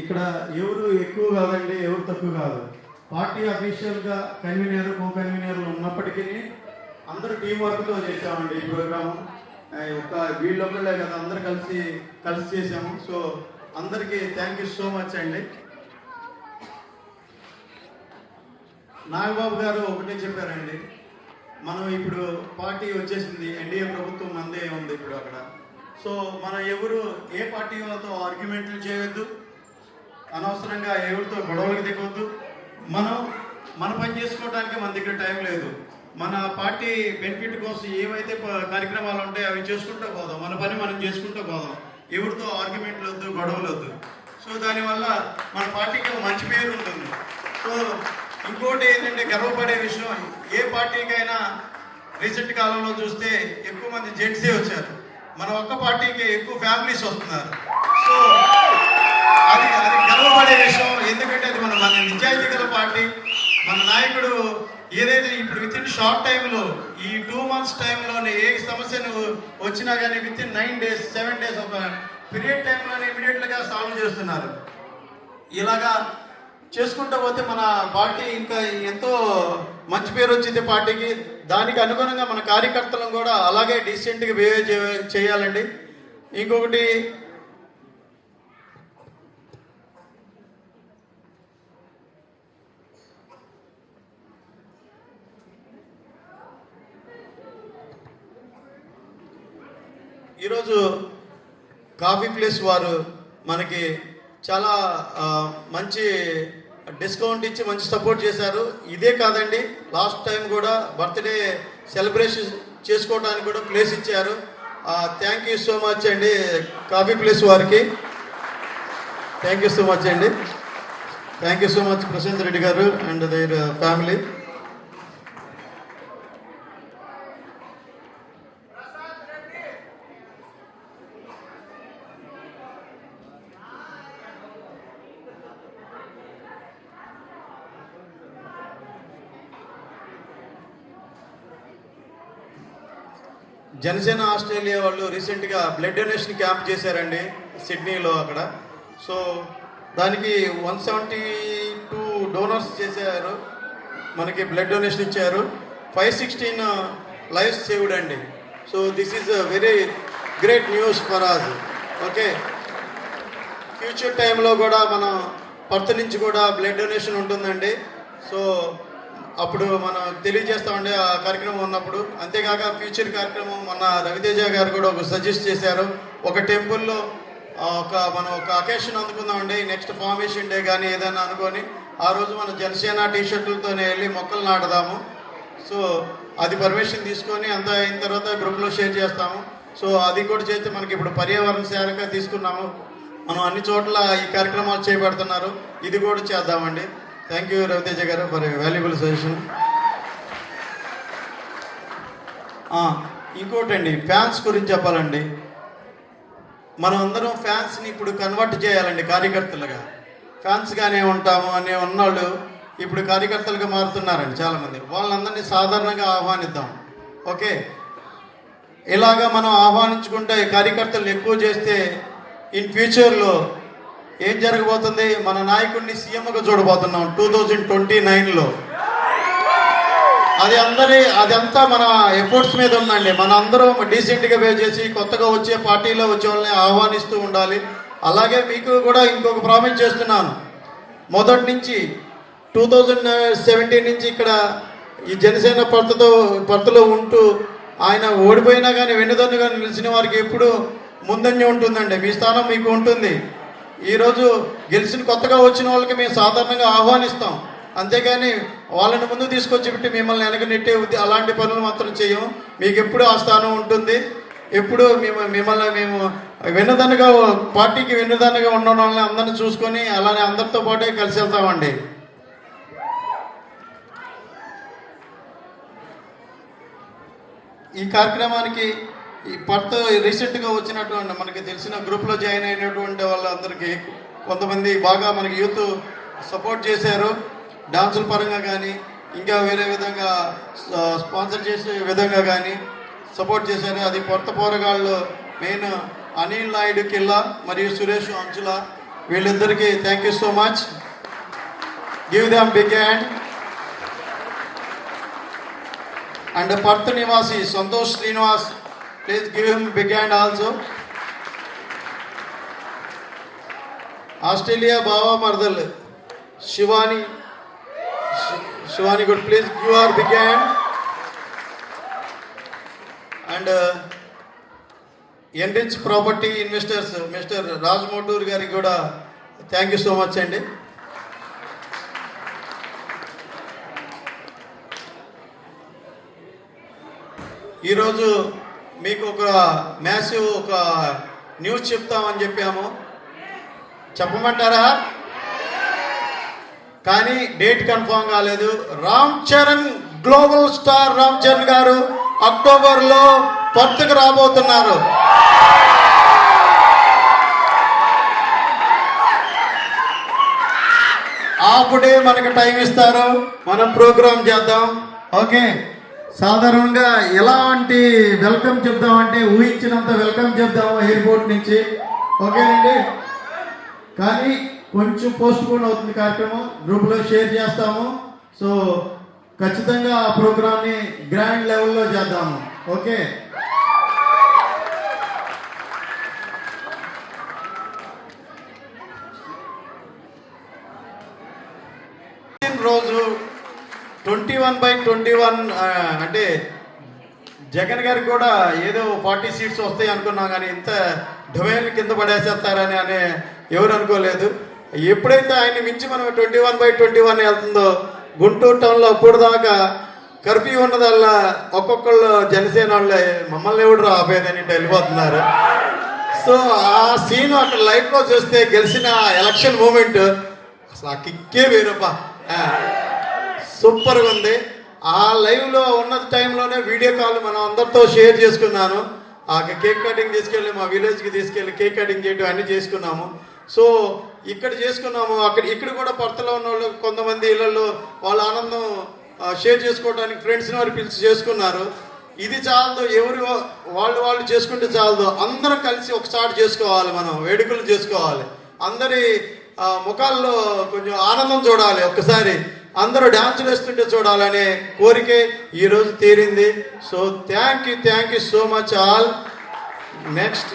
ఇక్కడ ఎవరు ఎక్కువ కాదండి, ఎవరు తక్కువ కాదు. పార్టీ అఫీషియల్గా కన్వీనర్ కో కన్వీనర్లు ఉన్నప్పటికీ అందరూ టీం వర్క్తో చేసామండి ఈ ప్రోగ్రాము. ఒక వీళ్ళొక్కళ్ళే కదా, అందరూ కలిసి చేసాము. సో అందరికీ థ్యాంక్ యూ సో మచ్ అండి. నాగబాబు గారు ఒకటే చెప్పారండి, మనం ఇప్పుడు పార్టీ వచ్చేసింది, ఎన్డీఏ ప్రభుత్వం మందే ఉంది ఇప్పుడు అక్కడ. సో మనం ఎవరు ఏ పార్టీ వాళ్ళతో ఆర్గ్యుమెంట్లు చేయొద్దు, అనవసరంగా ఎవరితో గొడవలకు దిగొద్దు. మనం మన పని చేసుకోవడానికి మన దగ్గర టైం లేదు. మన పార్టీ బెనిఫిట్ కోసం ఏవైతే కార్యక్రమాలు ఉంటాయో అవి చేసుకుంటూ పోదాం, మన పని మనం చేసుకుంటూ పోదాం. ఎవరితో ఆర్గ్యుమెంట్లు వద్దు, గొడవలు వద్దు. సో దానివల్ల మన పార్టీకి ఒక మంచి పేరు ఉంటుంది. సో ఇంకోటి ఏంటంటే గర్వపడే విషయం, ఏ పార్టీకైనా రీసెంట్ కాలంలో చూస్తే ఎక్కువ మంది జెంట్సే వచ్చారు, మన ఒక్క పార్టీకి ఎక్కువ ఫ్యామిలీస్ వస్తున్నారు. సో అది గర్వపడే విషయం. ఎందుకంటే అది మన నిజాయితీ గల పార్టీ. మన నాయకుడు ఏదైతే ఇప్పుడు విత్ ఇన్ షార్ట్ టైంలో ఈ 2 months టైంలోనే ఏ సమస్యను వచ్చినా కానీ విత్ ఇన్ 9 days 7 days ఒక పీరియడ్ టైంలోనే ఇమీడియట్గా సాల్వ్ చేస్తున్నారు. ఇలాగా చేసుకుంటూ పోతే మన పార్టీ ఇంకా ఎంతో మంచి పేరు వచ్చింది పార్టీకి. దానికి అనుగుణంగా మన కార్యకర్తలను కూడా అలాగే డీసెంట్గా బిహేవ్ చేయాలండి. ఇంకొకటి, ఈరోజు కాఫీ ప్లేస్ వారు మనకి చాలా మంచి డిస్కౌంట్ ఇచ్చి మంచి సపోర్ట్ చేశారు. ఇదే కాదండి, లాస్ట్ టైం కూడా బర్త్డే సెలబ్రేషన్ చేసుకోవడానికి కూడా ప్లేస్ ఇచ్చారు. థ్యాంక్ యూ సో మచ్ అండి కాఫీ ప్లేస్ వారికి. థ్యాంక్ యూ సో మచ్ అండి. Thank you so much Prashanth Reddy garu and their family. Janasena Australia వాళ్ళు రీసెంట్గా బ్లడ్ డొనేషన్ క్యాంప్ చేశారండి సిడ్నీలో అక్కడ. సో దానికి 172 డోనర్స్ చేశారు, మనకి బ్లడ్ డొనేషన్ ఇచ్చారు. 516 లైఫ్స్ సేవ్డ్ అండి. So this is a very great news for us. Okay, future టైంలో కూడా మనం పర్త్ నుంచి కూడా బ్లడ్ డొనేషన్ ఉంటుందండి. సో అప్పుడు మనం తెలియజేస్తామండి ఆ కార్యక్రమం ఉన్నప్పుడు. అంతేకాక ఫ్యూచర్ కార్యక్రమం మొన్న రవితేజ గారు కూడా ఒక సజెస్ట్ చేశారు, ఒక టెంపుల్లో మనం ఒక అకేషన్ అందుకుందామండి, నెక్స్ట్ ఫార్మేషన్ డే కానీ ఏదైనా అనుకొని ఆ రోజు మన జనసేన టీషర్ట్లతోనే వెళ్ళి మొక్కలు నాటుదాము. సో అది పర్మిషన్ తీసుకొని అంతా అయిన తర్వాత గ్రూప్లో షేర్ చేస్తాము. సో అది కూడా చేస్తే మనకి ఇప్పుడు పర్యావరణ శాఖగా తీసుకున్నాము, మనం అన్ని చోట్ల ఈ కార్యక్రమాలు చేపడుతున్నారు, ఇది కూడా చేద్దామండి. థ్యాంక్ యూ రవితేజ గారు ఫర్ వాల్యుబుల్ సజెషన్. ఇంకోటండి, ఫ్యాన్స్ గురించి చెప్పాలండి. మనం అందరం ఫ్యాన్స్ని ఇప్పుడు కన్వర్ట్ చేయాలండి కార్యకర్తలుగా. ఫ్యాన్స్గానే ఉంటాము అనే ఉన్నవాళ్ళు ఇప్పుడు కార్యకర్తలుగా మారుతున్నారండి చాలామంది. వాళ్ళందరినీ సాధారణంగా ఆహ్వానిద్దాం. ఓకే, ఇలాగా మనం ఆహ్వానించుకుంటే కార్యకర్తలు ఎక్కువ చేస్తే ఇన్ ఫ్యూచర్లో ఏం జరగబోతుంది, మన నాయకుడిని సీఎంగా చూడబోతున్నాం 2029లో. అదంతా మన ఎఫర్ట్స్ మీద ఉందండి. మన అందరం డీసెంట్గా బిహేవ్ చేసి కొత్తగా వచ్చే పార్టీలో వచ్చే వాళ్ళని ఆహ్వానిస్తూ ఉండాలి. అలాగే మీకు కూడా ఇంకొక ప్రామిస్ చేస్తున్నాను, మొదటి నుంచి 2017 నుంచి ఇక్కడ ఈ జనసేన పర్తలో ఉంటూ ఆయన ఓడిపోయినా కానీ వెన్నుదన్నుగా నిలిచిన వారికి ఎప్పుడు ముందంజ ఉంటుందండి. మీ స్థానం మీకు ఉంటుంది. ఈరోజు గెలిచిన కొత్తగా వచ్చిన వాళ్ళకి మేము సాధారణంగా ఆహ్వానిస్తాం, అంతేగాని వాళ్ళని ముందు తీసుకొచ్చి పెట్టి మిమ్మల్ని వెనక నెట్టే అలాంటి పనులు మాత్రం చేయము. మీకు ఎప్పుడు ఆ స్థానం ఉంటుంది. ఎప్పుడు మిమ్మల్ని మేము వెన్నుదన్నుగా పార్టీకి వెన్నుదన్నుగా ఉన్న వాళ్ళని అందరిని చూసుకొని అలానే అందరితో పాటే కలిసి వెళ్తామండి. ఈ కార్యక్రమానికి ఈ రీసెంట్గా వచ్చినటువంటి మనకి తెలిసిన గ్రూప్లో జాయిన్ అయినటువంటి వాళ్ళందరికీ కొంతమంది బాగా మనకి యూత్ సపోర్ట్ చేశారు, డాన్సుల పరంగా కానీ ఇంకా వేరే విధంగా స్పాన్సర్ చేసే విధంగా కానీ సపోర్ట్ చేశారు. అది కొత్త పోరగాళ్ళు మెయిన్ అనిల్ నాయుడు కిల్లా మరియు సురేష్ అంచుల, వీళ్ళిద్దరికీ thank you so much. Give them big hand. And Perth నివాసి Santosh Srinivas, please give him big hand also. Australia బావా మర్దల్ Shivani good, please give our big hand. And enrich property investors mister Raj Motur గారికి కూడా థ్యాంక్ యూ సో మచ్ అండి. ఈరోజు మీకు ఒక massive ఒక న్యూస్ చెప్తామని చెప్పాము, చెప్పమంటారా? కానీ డేట్ కన్ఫర్మ్ కాలేదు. రామ్ చరణ్, గ్లోబల్ స్టార్ రామ్ చరణ్ గారు అక్టోబర్లో పర్త్కు రాబోతున్నారు. అప్పుడే మనకు టైం ఇస్తారు, మనం ప్రోగ్రామ్ చేద్దాం. ఓకే, సాధారణంగా ఎలాంటి వెల్కమ్ చెప్దామంటే ఊహించినంత వెల్కమ్ చెప్దాము ఎయిర్పోర్ట్ నుంచి. ఓకేనండి, కానీ కొంచెం పోస్ట్ పోన్ అవుతుంది కార్యక్రమం, గ్రూప్లో షేర్ చేస్తాము. సో ఖచ్చితంగా ఆ ప్రోగ్రామ్ని గ్రాండ్ లెవెల్లో చేద్దాము. ఓకే, రోజు 21/21 అంటే జగన్ గారికి కూడా ఏదో 40 సీట్స్ వస్తాయి అనుకున్నాం, కానీ ఇంత ఢమేలు కింద పడేసేస్తారని ఎవరు అనుకోలేదు. ఎప్పుడైతే ఆయన మించి మనం 21/21 వెళ్తుందో గుంటూరు టౌన్లో అప్పుడు దాకా కర్ఫ్యూ ఉన్నదల్లా ఒక్కొక్కళ్ళు జనసేన వాళ్ళు మమ్మల్ని ఎవడు ఆపేదని వెళ్ళిపోతున్నారు. సో ఆ సీన్ అక్కడ లైఫ్లో చూస్తే గెలిచిన ఎలక్షన్ మూమెంట్ అసలు ఆ కిక్కే వేరప్ప, సూపర్గా ఉంది. ఆ లైవ్లో ఉన్న టైంలోనే వీడియో కాల్ మనం అందరితో షేర్ చేసుకున్నాను. ఆ కేక్ కటింగ్ తీసుకెళ్ళి మా విలేజ్కి తీసుకెళ్ళి కేక్ కటింగ్ చేయడం అన్నీ చేసుకున్నాము. సో ఇక్కడ చేసుకున్నాము. ఇక్కడ కూడా పర్తలో ఉన్న వాళ్ళు కొంతమంది ఇళ్ళల్లో వాళ్ళ ఆనందం షేర్ చేసుకోవడానికి ఫ్రెండ్స్ని వారు పిలిచి చేసుకున్నారు. ఇది చాలదు, ఎవరు వాళ్ళు చేసుకుంటే చాలదు, అందరం కలిసి ఒకసారి చేసుకోవాలి, మనం వేడుకలు చేసుకోవాలి, అందరి ముఖాల్లో కొంచెం ఆనందం చూడాలి, ఒక్కసారి అందరూ డ్యాన్సులు వేస్తుంటే చూడాలనే కోరికే ఈరోజు తీరింది. So thank you so much all. Next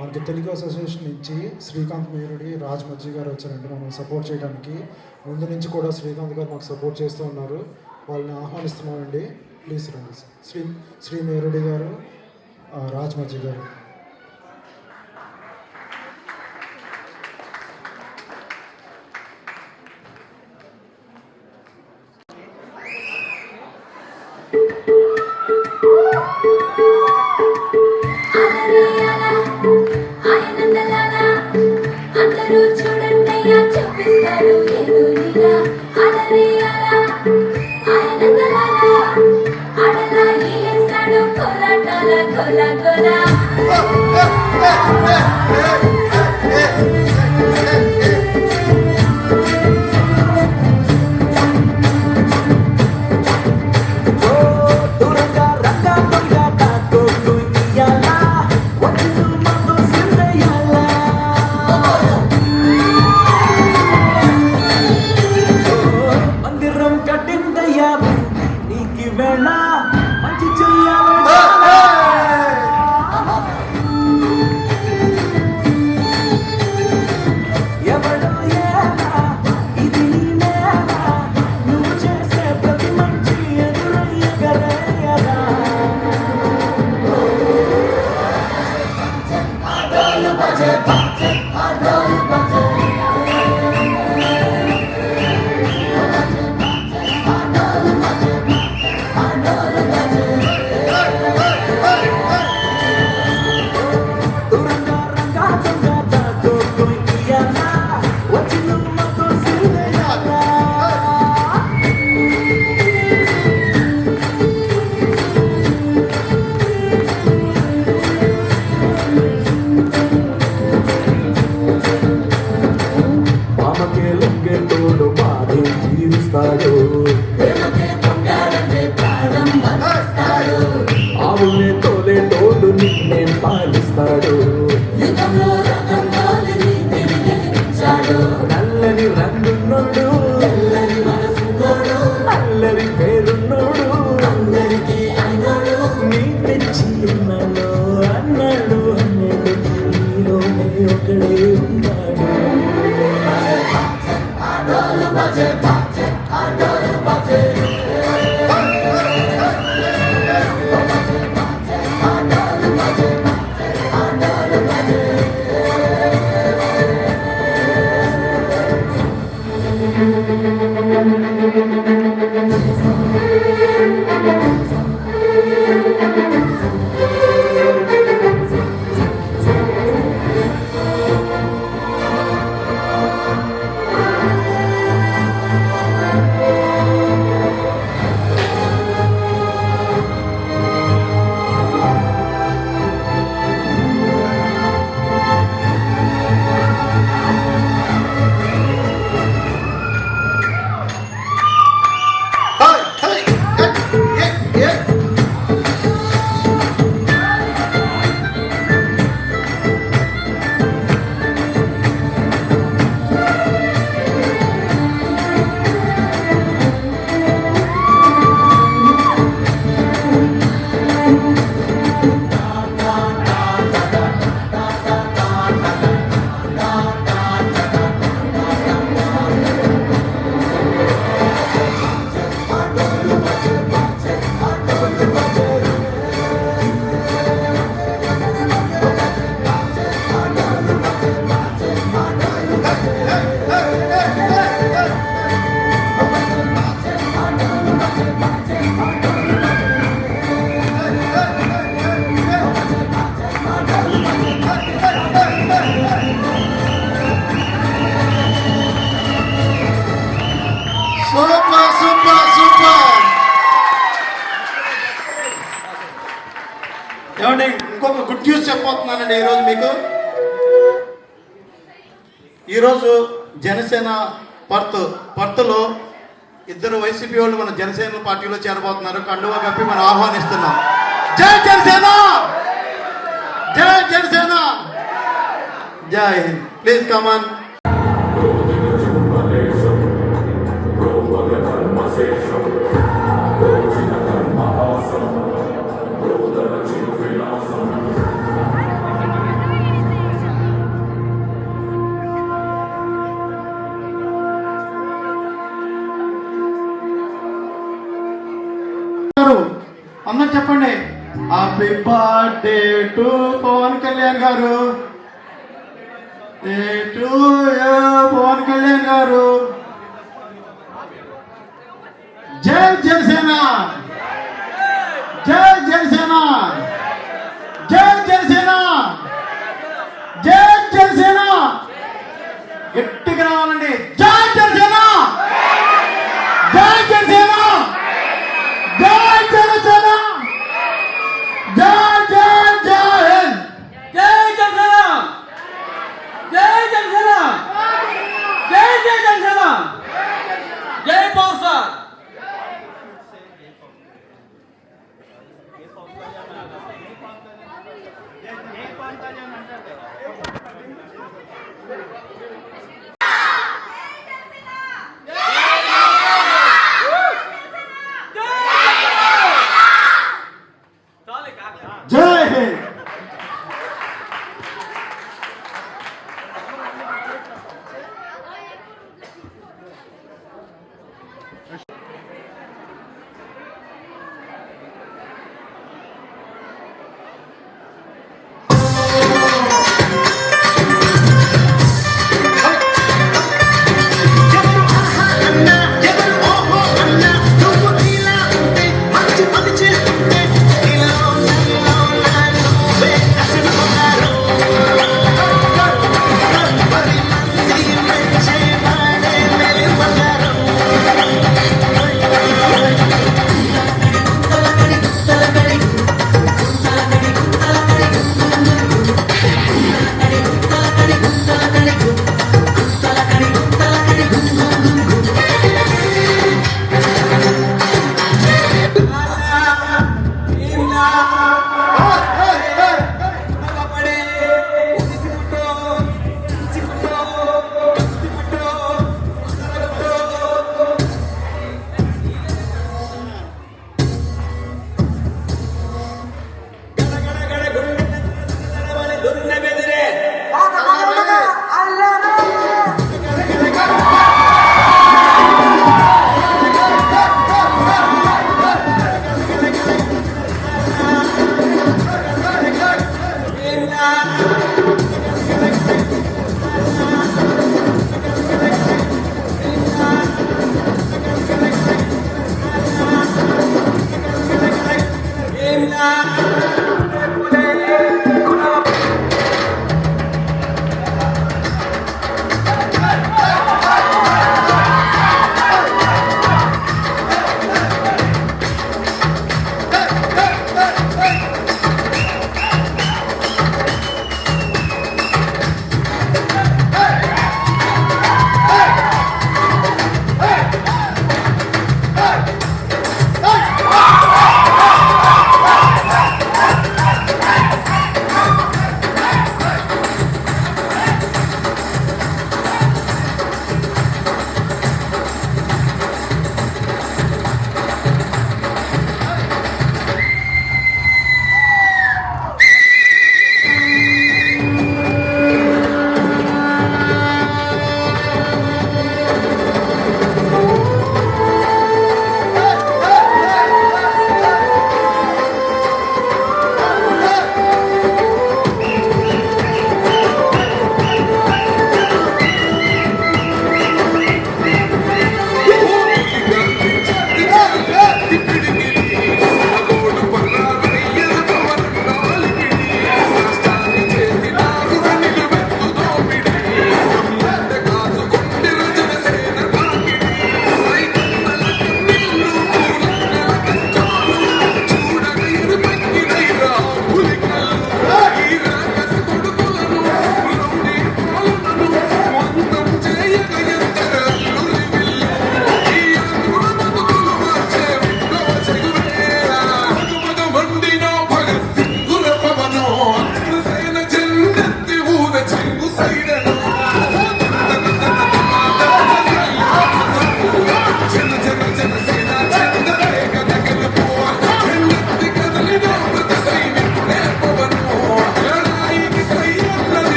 మనకి తెలుగు అసోసియేషన్ నుంచి శ్రీకాంత్ మేరుడి, రాజ్ మజ్జి గారు వచ్చారండి మనం సపోర్ట్ చేయడానికి. ముందు నుంచి కూడా శ్రీకాంత్ గారు మాకు సపోర్ట్ చేస్తూ ఉన్నారు, వాళ్ళని ఆహ్వానిస్తున్నామండి. ప్లీజ్ రండి. శ్రీ మేరుడి గారు, రాజ్ మజ్జి గారు. అందరూ చూడండి చూపిస్తాడు ఏదో లీలా అలరేయాలా ఆయనందలాలా ఆడలా ఈస్తాడు కోలాటాల కోలా కోలా దూరంగా రంగా దొంగ తాకోకు ఇయ్యాలా వచ్చి మమ్మ సిందయ్యాలా మందిరం కట్టిందయ్యా నీకి వేళ మంచి చెయ్యాలి ఎవడో ఏలా ఇది నీ నేల నువ్వు చేసే ప్రతి మంచి ఎదురయ్యగలయ్యరా దూరంగా రంగా దొంగ తాకోకు ఇయ్యాలా వచ్చి మమ్మ సిందయ్యాలా మామకే లొంగే తోడు బాధే తీరుస్తాడు ఆవులే తోలే తోడు నిన్నే పాలిస్తాడు నల్లని రంగున్నోడు అల్లరి పేరున్నోడు నీ తెచ్చి ఉన్నాడు అన్నాడు అన్నాడు నీలోనే ఒకడే ఉన్నాడు సూపర్ సూపర్ సూపర్. ఏమండి ఇంకొక గుడ్ న్యూస్ చెప్పబోతున్నానండి ఈరోజు మీకు. ఈరోజు జనసేన పర్త్లో ఇద్దరు వైసీపీ వాళ్ళు మన జనసేన పార్టీలో చేరబోతున్నారు. కండువా కప్పి మనం ఆహ్వానిస్తున్నాం. జై జనసేన, జై జనసేన, జై హింద్. Please come on. అందరు చెప్పండి. Happy birthday to Pawan Kalyan గారు. పవన్ కళ్యాణ్ గారు. జై జనసేన, జై జనసేన, జై జనసేన. జనసేన గట్టిగా రావాలండి. జై జనసేన, జై జనసేన, జై జనసేన, జై జై జై హింద్. జై జనసేన, జై జనసేన, జై జై జనసేన, జై పవర్ స్టార్.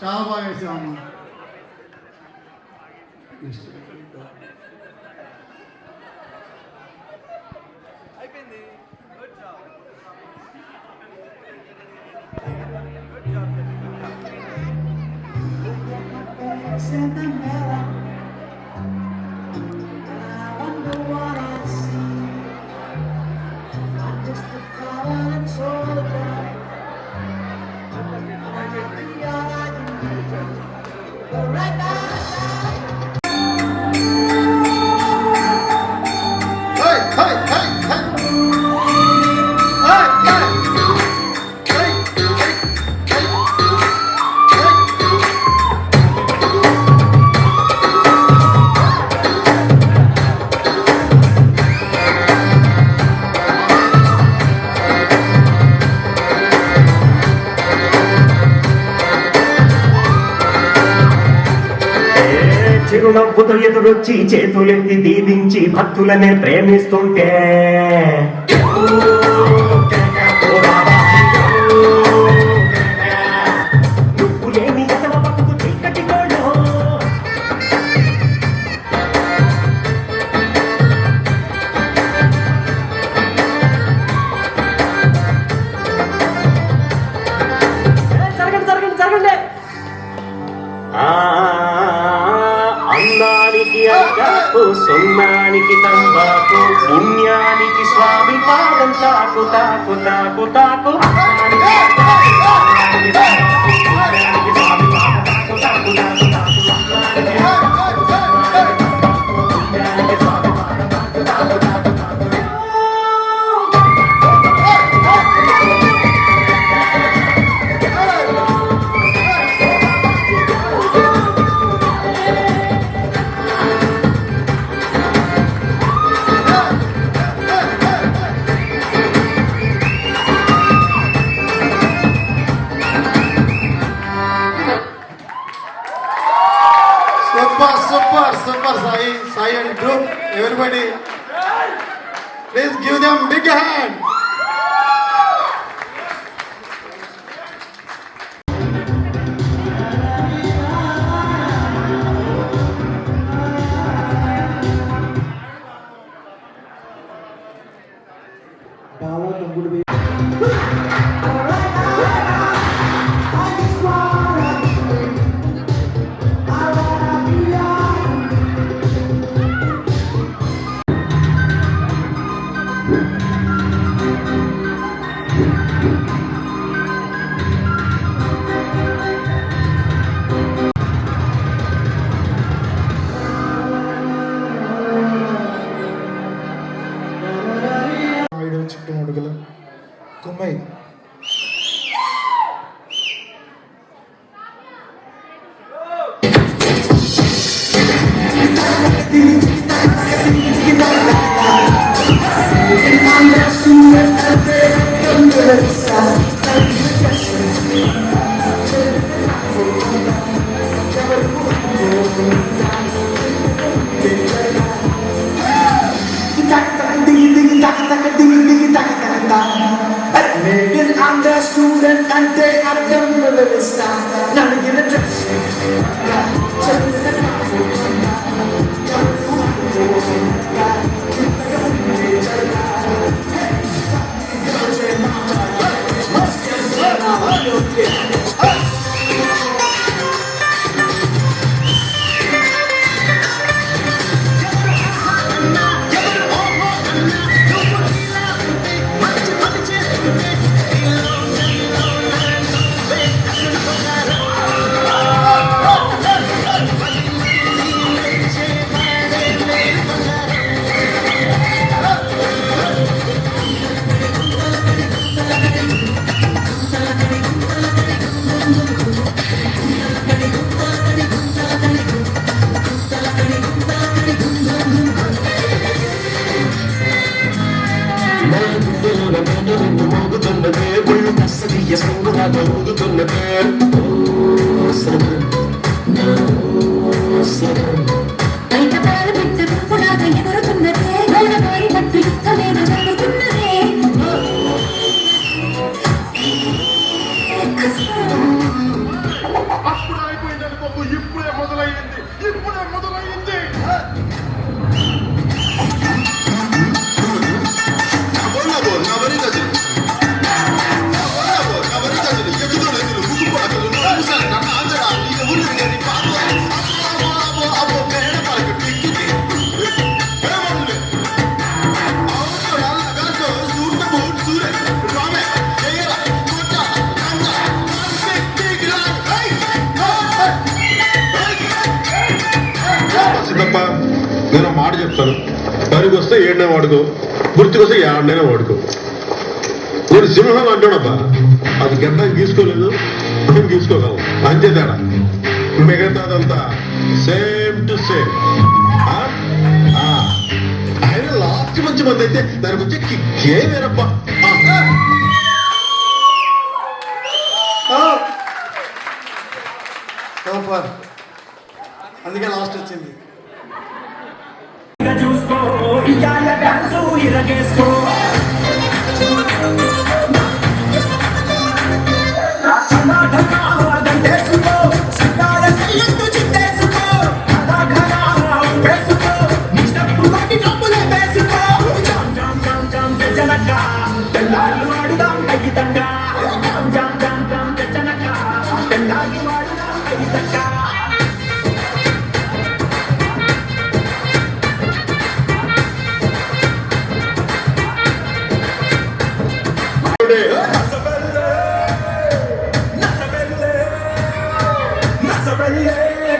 చాలా బాగా వేసామమ్మా. చిరునవ్వుతో ఎదురొచ్చి చేతులెత్తి దీవించి భక్తులనే ప్రేమిస్తుంటే నువ్వు లేని ఎదవ బతుకు చీకటి కోళ్ళు. జరగండి జరగండి జరగండి. అందానికి అందాకు సున్నానికి తంబాకు పుణ్యానికి స్వామి పాదం తాకు తాకు తాకు తాకు Super Sai and group, everybody, please give them big hand. చుట్టుముడుగుల కుమ్మై student and they are done with the star. Now you get a dress. మోగుతున్నదే ఒళ్ళు కస్తీయ సంగులాగా ఊగుతున్నదే బయట పాలు పెట్ట పులాగా ఎగురుతున్నదే గౌడ మారి పట్టు యుద్ధమేద జరుగుతున్నదే కష్టం ఇప్పుడే మొదలయ్యింది. సిద్ధప్ప, నేను మాట చెప్తాను. పనికి వస్తే ఏడనే వాడుకో, గుర్తుకొస్తే ఏడనైనా వాడుకో. నేను సింహం అంటానబ్బా, అది గడ్డం గీసుకోలేదు, మనం గీసుకోగలం, అంతే తేడా. మిగతాదంతా సేమ్ టు సేమ్. ఆయన లాస్ట్ మంచి మంది అయితే దానికి వచ్చే కిక్కే వేరబ్బా. అందుకే లాస్ట్ వచ్చింది. చూసుకో ఇయాల డాన్స్ ఇరగేసుకో దండేసుకో సితార సయ్యత్తు చిందేసుకో కథా ఘనా వేసుకో నీ స్టెప్పు వాటి డబ్బులే వేసుకో జామ్ జామ్ జామ్ జామ్ జనక తెల్లాలు ఆడుదాం తగ్గితంగా జామ్ జామ్ జామ్ జామ్ జనక తెల్లాలు ఆడుదాం తగ్గితంగా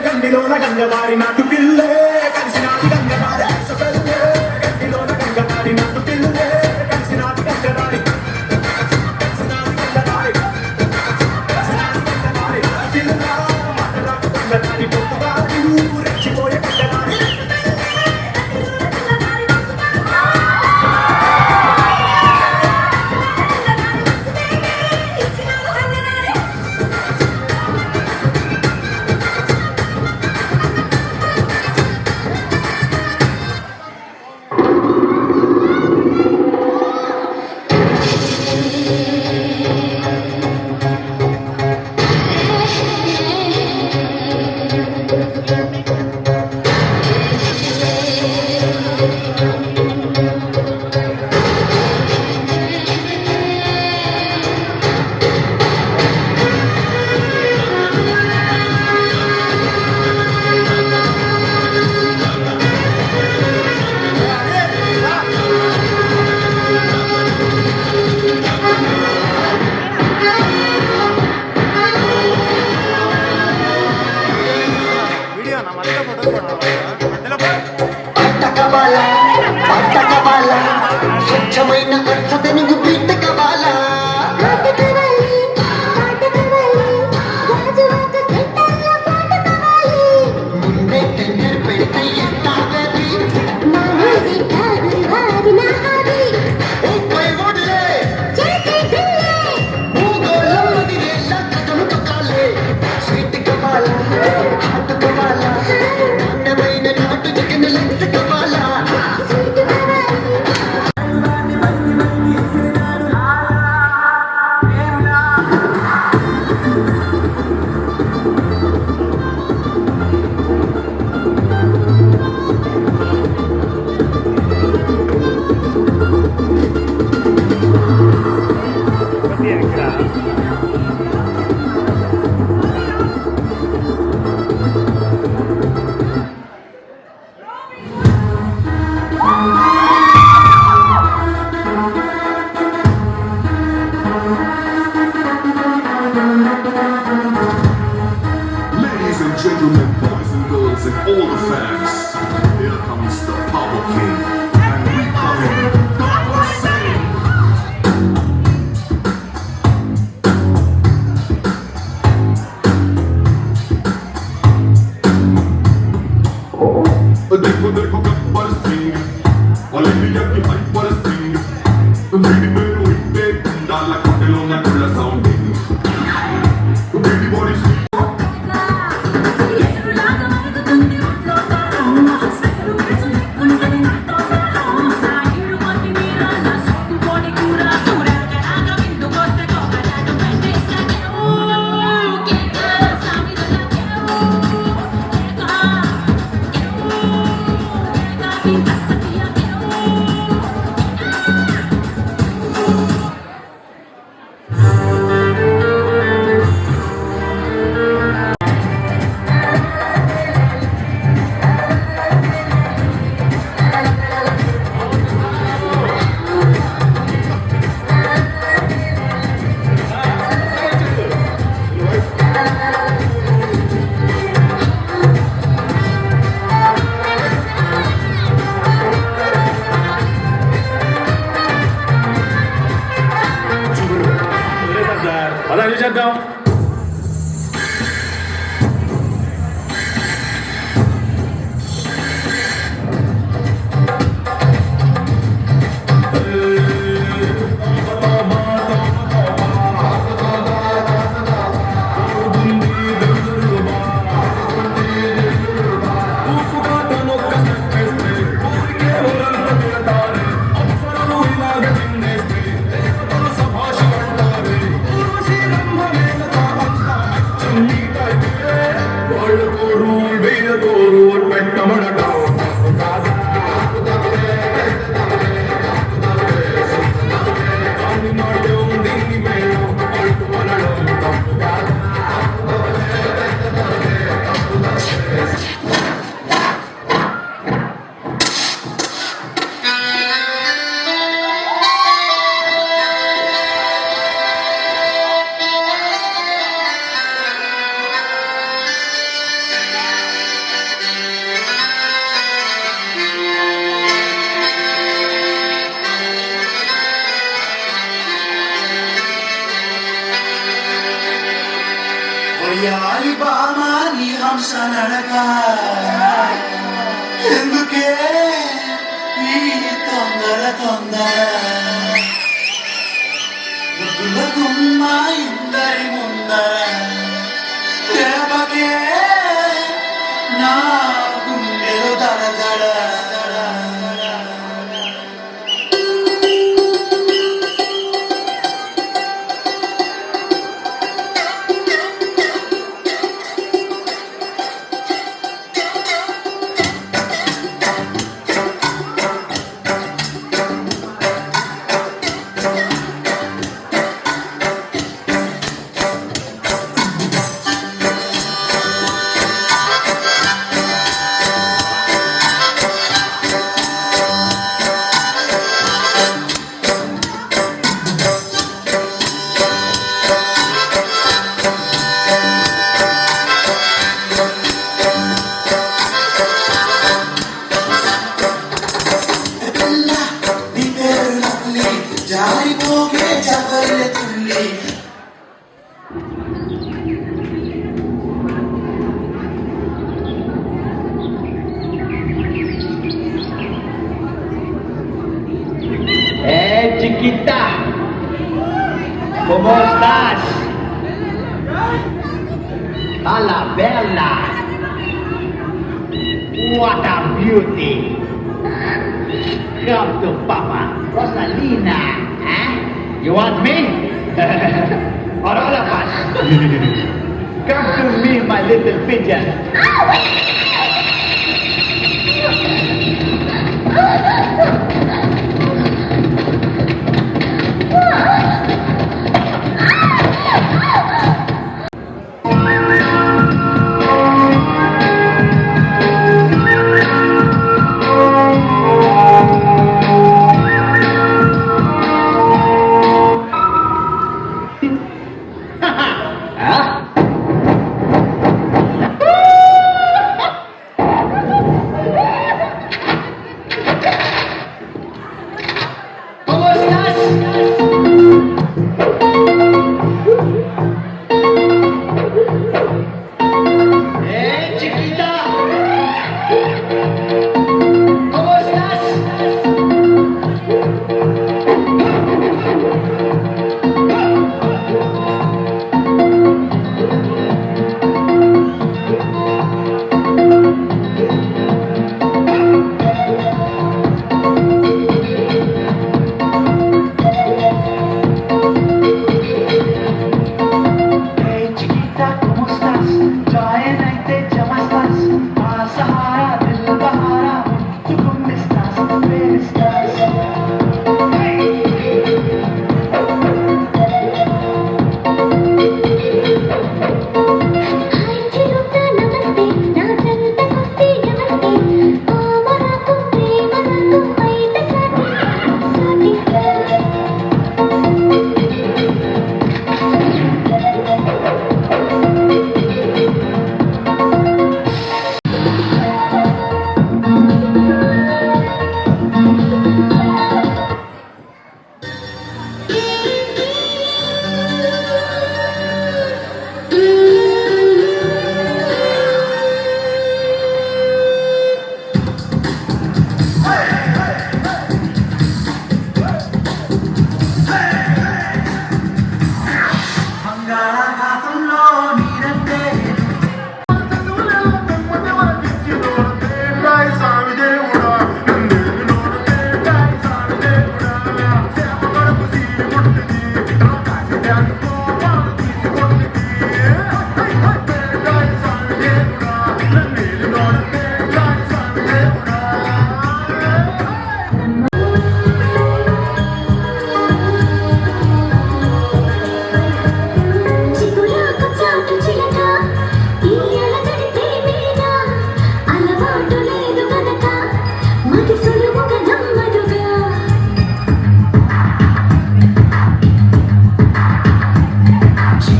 గండిలోన గంగవారి నాటు పిల్లే కలిసి నాటి గంగవారి గండిలోన గంగవారి నాటు పిల్లే కలిసి నాటి గంగవారి గంగవారి పొట్టువారి రెచ్చిపోయే గంగవారి స్వచ్ఛమైన అర్థతనుగు బిడ్డ కావాలా ముందే టెండర్ పెడితే ఎట్టాగది స్వీట్ కావాలా హాట్ కావాలా నాణ్యమైన నాటు చికెన్ లెగ్స్ కావాలా Ladies and gentlemen, boys and girls, and all the fans, here comes the Power King, and we call him Power Singh. పదాలు చేద్దాం. వయ్యారి బామా నీ హంస నడక ఎందుకే ఈ తొందర ముద్దుల గుమ్మ ఇందరి ముందర రేపకే నా గుండెలు దడదడ జారిపోగే జగల్ల తుల్లి Chiquita, ¿cómo estás? Hola, bella. What a beauty. Come to Papa. Rosalina, eh? You want me? Or all of us? Come to me, my little pigeon.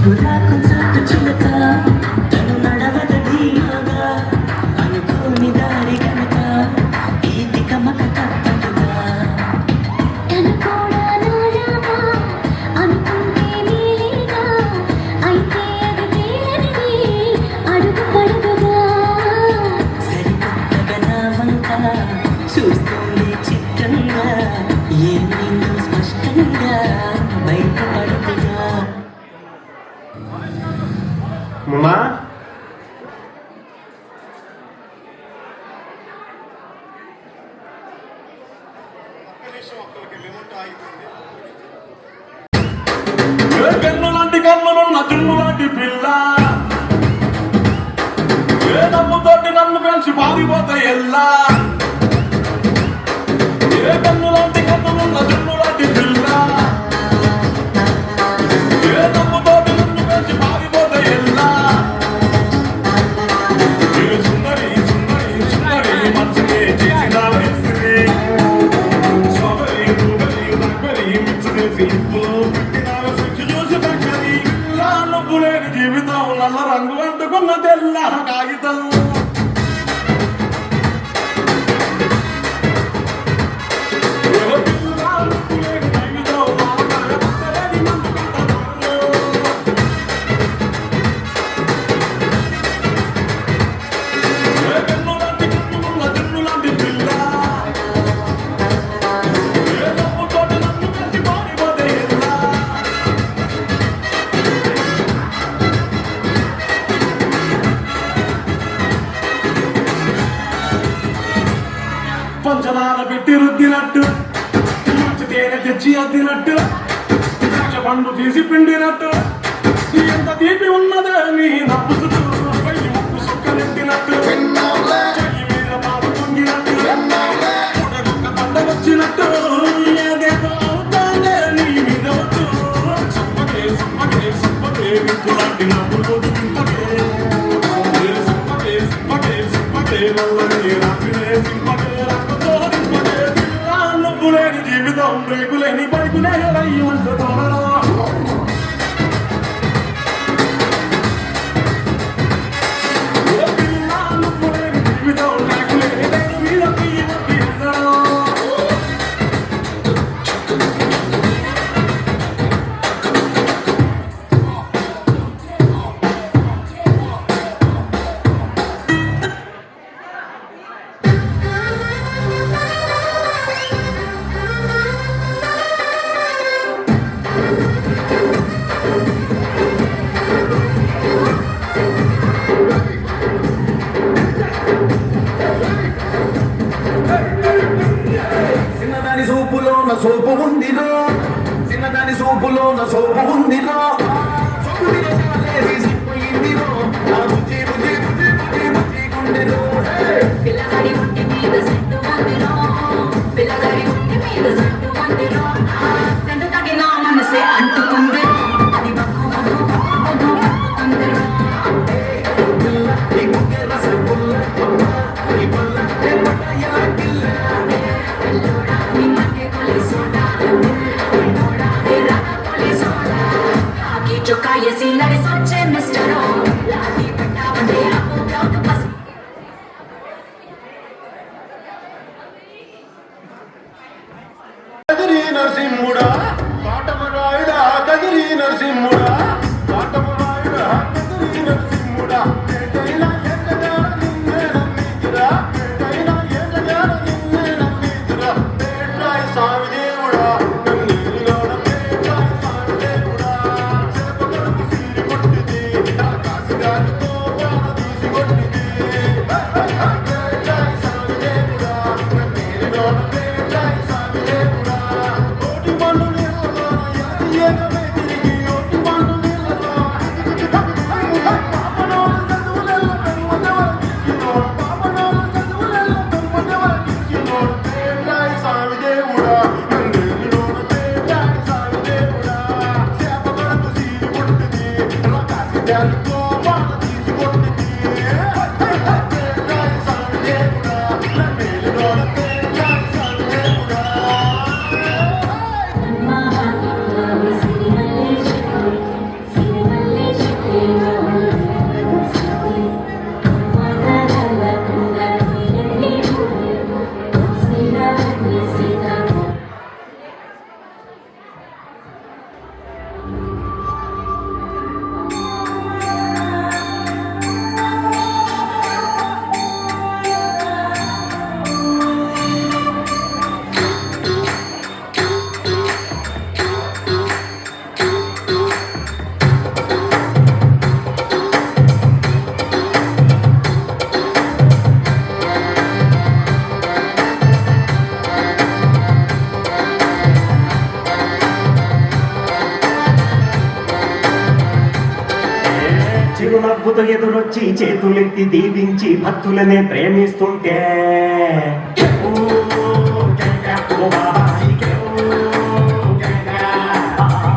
చిగురాకు చాటు చిలక తను నడవద ధీమాగా అనుకోని దారి గనక ఈ తికమక తప్పదుగా తను కూడా నాలాగా అనుకుంటే నీలేగా అయితే అది తేలినది అడుగు పడుగుగా సరికొత్తగా నా వంక చూస్తుంది చిత్రంగా ఏమైందో స్పష్టంగా బయటపడుతుగా మున్నా కన్ను లాంటి కన్నులున్న చున్ను లాంటి పిల్ల ఏ నమ్ముతోటి నన్ను పెంచి పారిపోతే ఎల్లా ఏ కన్ను లాంటి కన్నులున్న చున్ను లాంటి పిల్ల ఏ నమ్ముతోటి నన్ను పెంచి పారిపోతే ఎల్లా ఏ సుందరి సుందరి సుందరి మనసునే చేసిన విసిరి స్ట్రాబెరీ బ్లూబెరీ బ్లాక్బెరీ మిక్స్ చేసి నువ్వు లేని జీవితం నల్ల రంగు అంటుకున్న తెల్ల కాగితం పంచదార పెట్టి రుద్దినట్టు మంచి తేనె తెచ్చి అద్దినట్టు ద్రాక్ష పండు తీసి పిండినట్టు ఎంత తీపి ఉన్నదే నీ నవ్వు చుట్టూ వెయ్యి ముక్కు సుక్కనెట్టినట్టు చెయ్యి మీద పాలు పొంగినట్టు ఉడగొక్క పండ వచ్చినట్టు ఏదేదో అవుతానే నీ మీద వచ్చు సుమ్మకే సుమ్మకే సుమ్మకే వింటులాంటి నవ్వులు సింపకే సింపకే సింపకే సింపకే నల్లని రాత్రినే సింపకే లేని జీవితం రేకులేని పడుకునే రయ్యమంట తోడరా జీవితం రేకులేని రైతు మీద చిన్నదాని సూపులోన సోపు ఉందిరో చిన్నదాని సూపులోన సోపు ఉందిరో సోపుపోయిందిరో నా బుజ్జి బుజ్జి బుజ్జి బుజ్జి బుజ్జి గుండెలో పిల్లగాడి ఒంటి మీద సెంటు వందిరో పిల్లగాడి ఒంటి మీద సెంటు వందిరో సెంటు తగిన మనసే అంటుకుందిరో అది బక్కు బక్కు బక్కు అంటుకుందిరో ఈ గుండె రసం పుల్ల ఈ పల్ల ఎలా కిల్ల నిమ్మకే కొలి సోడా నిన్నోడా నిరాగా కొలి సోడా ఆకి చొక్కా ఏసి లడి సొచ్చే మిస్టరో లాటి పెట్టావంటే ఆపు బ్లాక్ బస్ కదిరి నరసింహుడా కాటమరాయుడా కదిరి నరసింహుడా కాటమరాయుడా కదిరి నరసింహుడా ఏటైనా ఏటగా నిన్నే నమ్మితిరా ఏటైనా ఏటగా నిన్నే నమ్మితిరా పేట్రాయి స్వామి దేవుడా నన్నేలిలోన పేట్రాయి స్వామి దేవుడా చేపగడుపు సీరి కొట్టిది కాసిగాలితో బాణ తీసి కొట్టిది పేట్రాయి స్వామి దేవుడా నన్నేలిలోన పేట్రాయి స్వామి దేవుడా కోటి మన్ను నీళ్ళలోన ఏకమే తిరిగి ఓటి మన్ను నీళ్ళలో పాపనోళ్ళు చదువులలో పెనుమదవల కిచ్చినోడు పాపనోళ్ళు చదువులలో పెనుమదవల కిచ్చినోడు పేట్రాయి స్వామి దేవుడా నన్నేలిలోన పేట్రాయి స్వామి దేవుడా చేపగడుపు సీరి కొట్టిది కాసిగాలితో బాణ తీసి కొట్టిది పేట్రాయి స్వామి దేవుడా నన్నేలిలోన పేట్రాయి స్వామి దేవుడా సిరిమల్లే చిరునవ్వుతో ఎదురొచ్చి చేతులెత్తి దీవించి భక్తులనే ప్రేమిస్తుంటే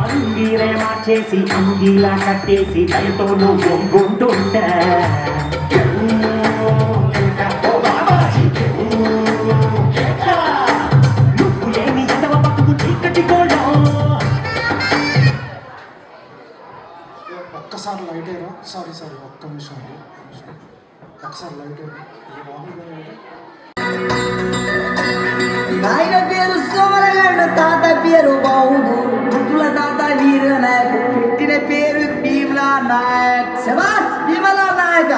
అంగీరే మార్చేసి అంగీలా కట్టేసి దయతో నువ్వు ఒంగుంటుంటే నువ్వు లేని ఎదవ బతుకు చీకటి కూడా. ఒక్కసారి లైట్ అయ్యారా? సారీ ఒక్క నిమిషం అండి. ఒకసారి లైట్ అయ్యారు. నాయన పేరు సోమరగండు, తాత పేరు బాహుడు, ముద్దుల తాత వీర నాయక్, పుట్టిన పేరు భీమలా నాయక్. శబాస్ భీమలా నాయక.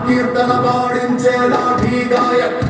కీర్తన పాడించే లాఠీ గాయక్